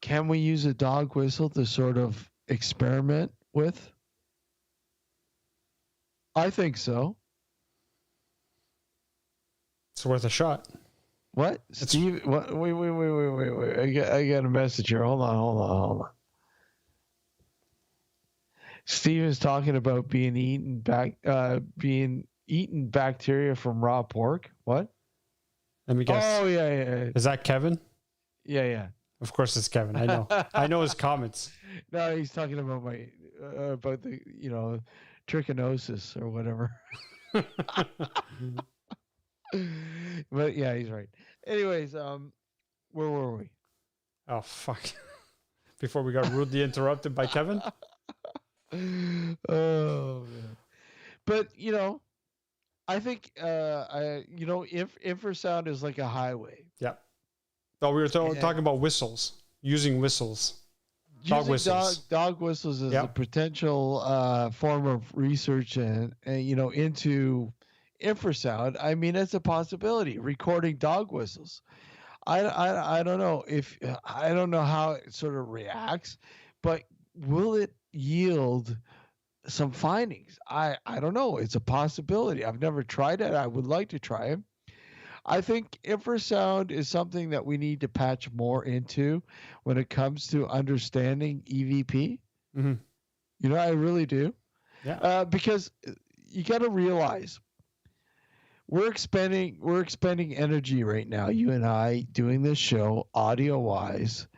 can we use a dog whistle to sort of experiment with? I think so. It's worth a shot. What? Steve? What? Wait. I got a message here. Hold on. Steve is talking about being eaten bacteria from raw pork. What? Let me guess. Oh yeah. Is that Kevin? Yeah. Of course it's Kevin. I know. I know his comments. No, he's talking about my about the trichinosis or whatever. But yeah, he's right. Anyways, where were we? Oh fuck! Before we got rudely interrupted by Kevin. Oh man. But I think infrasound is like a highway. Yeah. Oh, we were talking about whistles. Using whistles. Dog whistles. Dog whistles is a potential form of research and into infrasound. I mean, it's a possibility. Recording dog whistles. I don't know I don't know how it sort of reacts, but will it yield some findings? I don't know. It's a possibility. I've never tried it. I would like to try it. I think infrasound is something that we need to patch more into when it comes to understanding EVP. Mm-hmm. I really do. Yeah. Because you got to realize we're expending energy right now, you and I doing this show audio wise,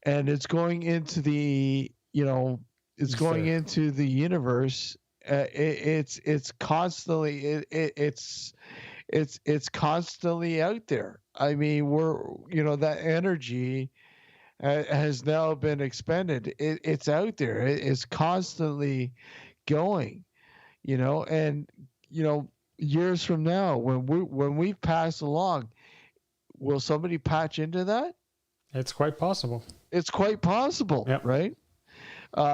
and it's going into the going into the universe. It's constantly it's constantly out there. I mean, that energy has now been expended. It's out there. It's constantly going. And years from now, when we pass along, will somebody patch into that? It's quite possible. It's quite possible, yep. Right?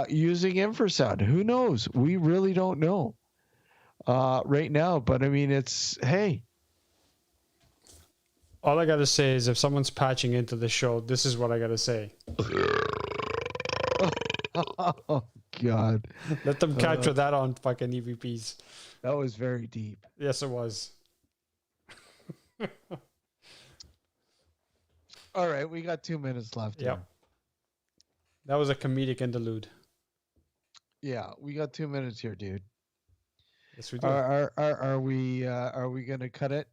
Using infrasound, who knows? We really don't know right now. But I mean, hey. All I gotta say is, if someone's patching into the show, this is what I gotta say. Oh God! Let them capture that on fucking EVPs. That was very deep. Yes, it was. All right, we got 2 minutes left. Yep. That was a comedic interlude. Yeah, we got 2 minutes here, dude. Yes, we do. Are we gonna cut it?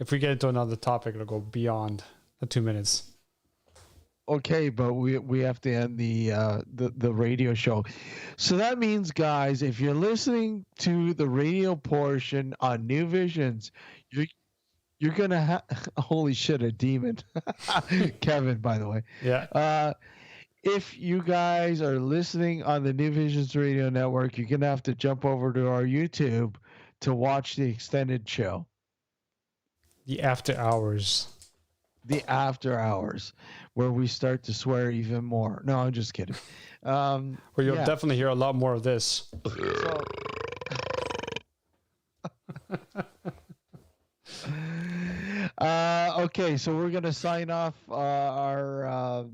If we get into another topic, it'll go beyond the 2 minutes. Okay, but we have to end the radio show. So that means, guys, if you're listening to the radio portion on New Visions, you're gonna have holy shit, a demon. Kevin, by the way. Yeah. If you guys are listening on the New Visions Radio Network, you're gonna have to jump over to our YouTube to watch the extended show. The after hours. The after hours, where we start to swear even more. No, I'm just kidding. Well, you'll definitely hear a lot more of this. Okay, so we're gonna sign off our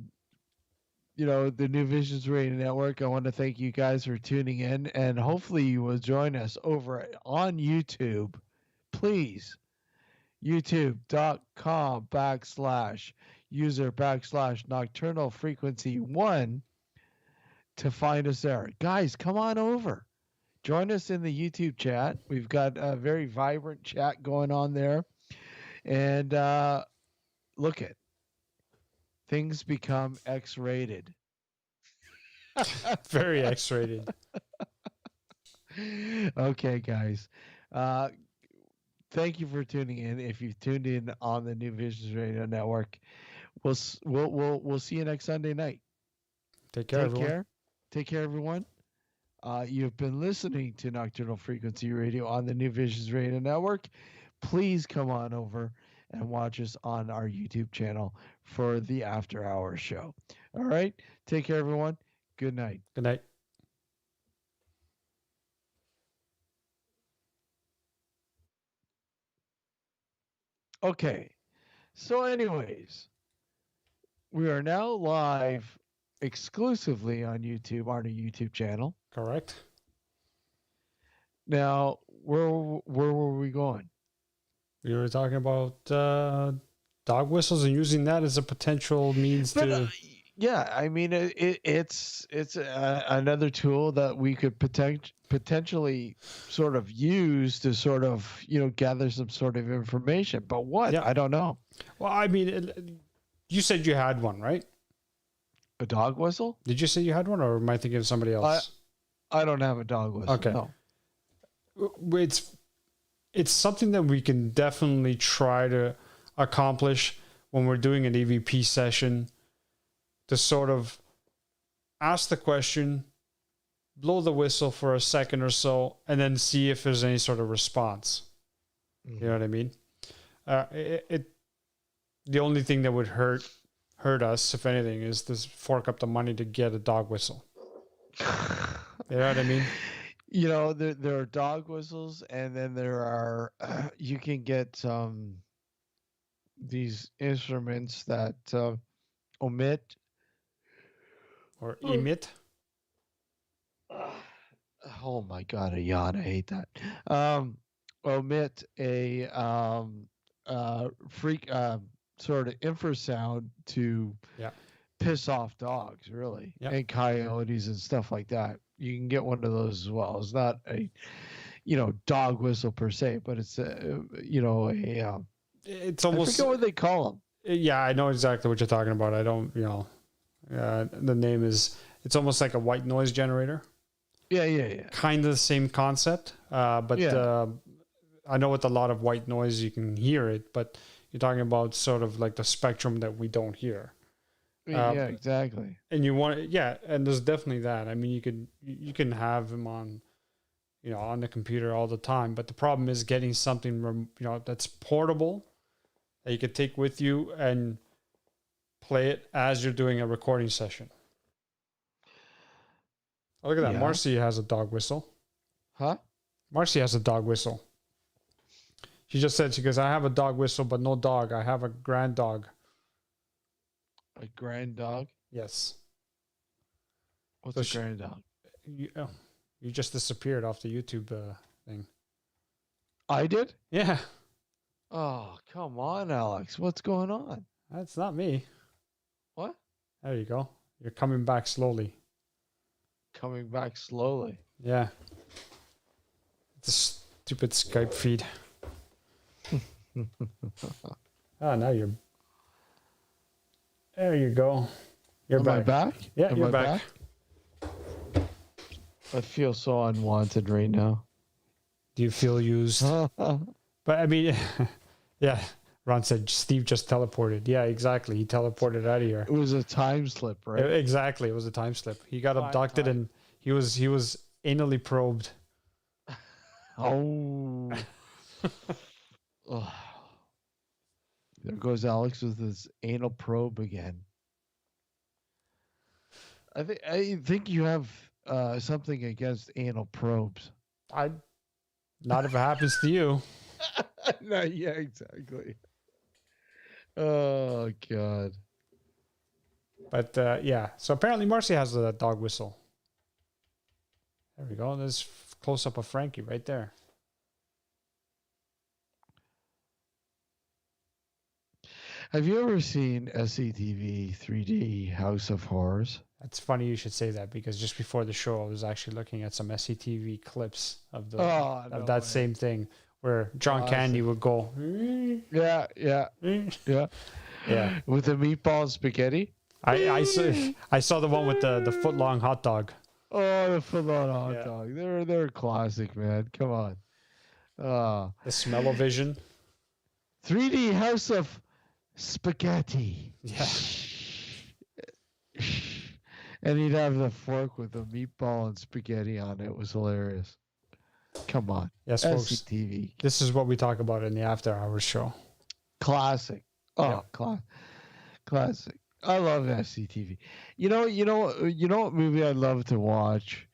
the New Visions Radio Network. I want to thank you guys for tuning in, and hopefully you will join us over on YouTube. Please. youtube.com/user/nocturnal frequency 1 to find us there. Guys, come on over. Join us in the YouTube chat. We've got a very vibrant chat going on there. And look at things become X-rated. Very X-rated. Okay, guys. Thank you for tuning in. If you've tuned in on the New Visions Radio Network, we'll see you next Sunday night. Take care, everyone. Take care, everyone. You've been listening to Nocturnal Frequency Radio on the New Visions Radio Network. Please come on over and watch us on our YouTube channel for the After Hours show. All right. Take care, everyone. Good night. Good night. Okay, so anyways, we are now live exclusively on YouTube, on our YouTube channel. Correct. Now, where were we going? We were talking about dog whistles and using that as a potential means to. Yeah, I mean, it's another tool that we could potentially sort of use to sort of gather some sort of information. But what? Yeah. I don't know. Well, I mean, you said you had one, right? A dog whistle? Did you say you had one, or am I thinking of somebody else? I don't have a dog whistle. Okay. No. It's something that we can definitely try to accomplish when we're doing an EVP session, to sort of ask the question, blow the whistle for a second or so, and then see if there's any sort of response. You know what I mean? The only thing that would hurt us, if anything, is to fork up the money to get a dog whistle. You know what I mean? There are dog whistles, and then there are you can get these instruments that omit or emit. Oh my god, a yawn! I hate that. Omit a freak sort of infrasound to piss off dogs, really, and coyotes and stuff like that. You can get one of those as well. It's not a dog whistle per se, but it's it's almost, I forget what they call them. Yeah, I know exactly what you're talking about. I don't, the name is, it's almost like a white noise generator. Yeah. Kind of the same concept, but I know with a lot of white noise you can hear it, but you're talking about sort of like the spectrum that we don't hear. Yeah, exactly. And you want, and there's definitely that. I mean, you can have them on, on the computer all the time, but the problem is getting something, that's portable that you could take with you and play it as you're doing a recording session. Oh, look at that. Yeah. Marcy has a dog whistle. Huh? Marcy has a dog whistle. She just said, she goes, I have a dog whistle, but no dog. I have a grand dog. A grand dog? Yes. What's a grand dog? You just disappeared off the YouTube thing. I did? Yeah. Oh, come on, Alex. What's going on? That's not me. What? There you go. You're coming back slowly. Coming back slowly? Yeah. It's a stupid Skype feed. Now you're... There you go. You're back. Am I back? Yeah, you're back. I feel so unwanted right now. Do you feel used? But I mean, yeah. Ron said Steve just teleported. Yeah, exactly. He teleported out of here. It was a time slip, right? Exactly. It was a time slip. He got abducted and he was anally probed. Oh. There goes Alex with his anal probe again. I think you have something against anal probes. Not if it happens to you. No, yeah, exactly. Oh God. But yeah, so apparently Marcy has a dog whistle. There we go. There's close up of Frankie right there. Have you ever seen SCTV 3D House of Horrors? It's funny you should say that because just before the show, I was actually looking at some SCTV clips of that same thing where John Candy would go. Yeah. With the meatball and spaghetti. I saw the one with the foot long hot dog. Oh, the foot long hot dog. They're classic, man. Come on. The smell-o-vision. 3D House of Spaghetti. Yeah. And he'd have the fork with the meatball and spaghetti on it. It was hilarious. Come on. Yes, folks. SCTV. This is what we talk about in the After Hours show. Classic. Oh, classic. I love SCTV. You know what movie I'd love to watch?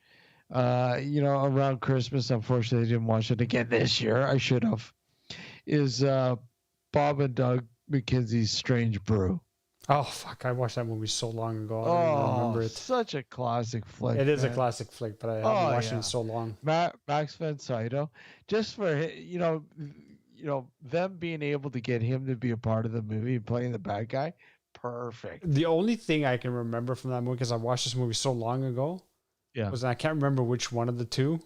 Around Christmas, unfortunately I didn't watch it again this year. I should have. Is Bob and Doug McKenzie's Strange Brew. Oh, fuck. I watched that movie so long ago. I don't even remember it. Such a classic flick. It is a classic flick, but I haven't watched it in so long. Max von Sydow. Just for, them being able to get him to be a part of the movie, playing the bad guy, perfect. The only thing I can remember from that movie, because I watched this movie so long ago, was I can't remember which one of the two,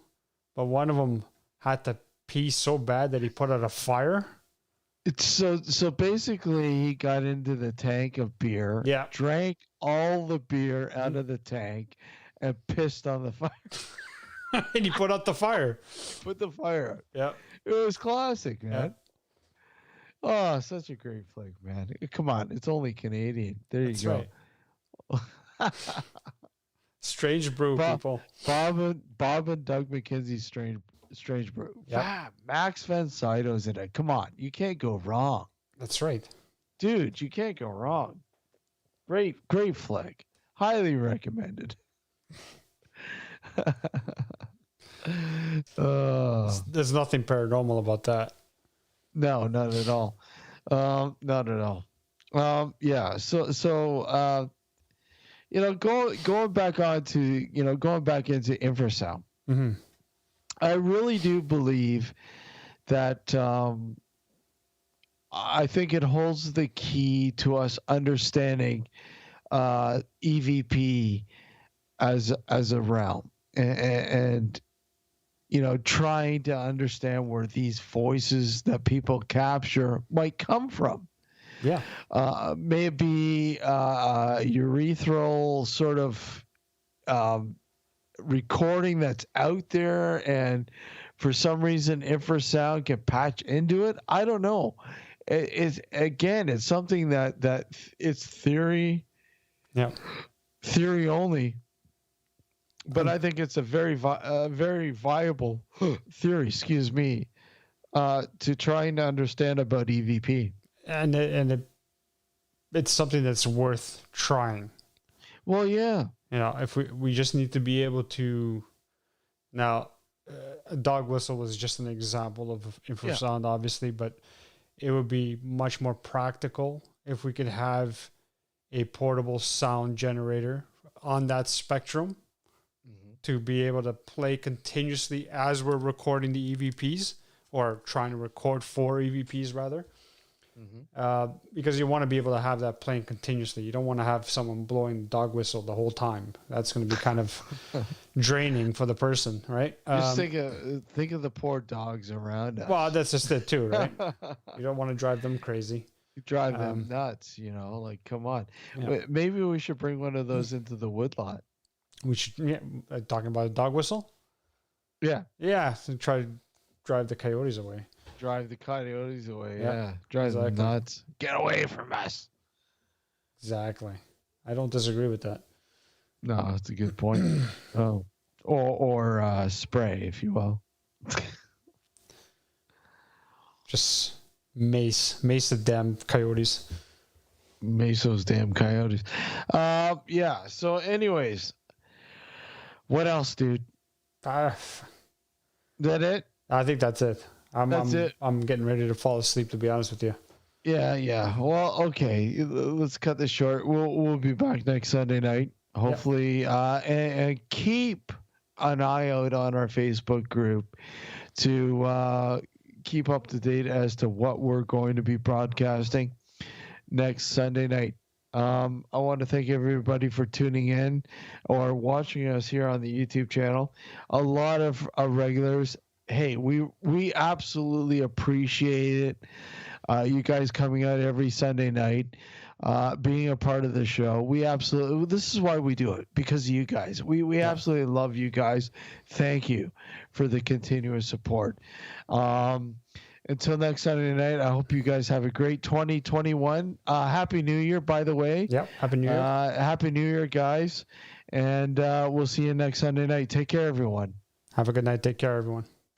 but one of them had to pee so bad that he put out a fire. It's so basically he got into the tank of beer, drank all the beer out of the tank, and pissed on the fire. And he put out the fire. Put the fire out. Yeah. It was classic, man. Yeah. Oh, such a great flick, man. Come on, it's only Canadian. There you go. Right. Strange Brew, people. Bob and Doug McKenzie's Strange Brew. Yeah. Max Van Sydow's in it. Come on, you can't go wrong. That's right. Dude, you can't go wrong. Great flick. Highly recommended. There's nothing paranormal about that. No, not at all. Not at all. Yeah. So going back into infrasound. Mm-hmm. I really do believe that I think it holds the key to us understanding EVP as a realm and trying to understand where these voices that people capture might come from. Yeah. May it be urethral sort of recording that's out there, and for some reason infrasound can patch into it. I don't know. It's something that it's theory. Yeah. Theory only. But I think it's a very viable theory, excuse me, to trying to understand about EVP. And it's something that's worth trying. Well, yeah. If we just need to be able to. Now, a dog whistle was just an example of infrasound, obviously, but it would be much more practical if we could have a portable sound generator on that spectrum to be able to play continuously as we're recording the EVPs, or trying to record 4 EVPs rather. Because you want to be able to have that playing continuously. You don't want to have someone blowing dog whistle the whole time. That's going to be kind of draining for the person, right? Just think of the poor dogs around us. Well, that's just it too, right? You don't want to drive them crazy. You drive them nuts, like, come on. Yeah. Maybe we should bring one of those into the woodlot. We should, talking about a dog whistle? Yeah. Yeah, to try to drive the coyotes away. Drive the coyotes away, yeah. Drive them nuts. Get away from us. Exactly. I don't disagree with that. No, that's a good point. Or spray, if you will. Just mace the damn coyotes. Mace those damn coyotes. Yeah, so anyways, what else, dude? Is that it? I think that's it. That's it. I'm getting ready to fall asleep, to be honest with you. Yeah. Well, okay. Let's cut this short. We'll be back next Sunday night, hopefully. And keep an eye out on our Facebook group to keep up to date as to what we're going to be broadcasting next Sunday night. I want to thank everybody for tuning in or watching us here on the YouTube channel. A lot of regulars. Hey, we absolutely appreciate it. You guys coming out every Sunday night, being a part of the show. This is why we do it, because of you guys. We absolutely love you guys. Thank you for the continuous support. Until next Sunday night, I hope you guys have a great 2021. Happy New Year, by the way. Yep, Happy New Year. Happy New Year, guys. And we'll see you next Sunday night. Take care, everyone. Have a good night. Take care, everyone.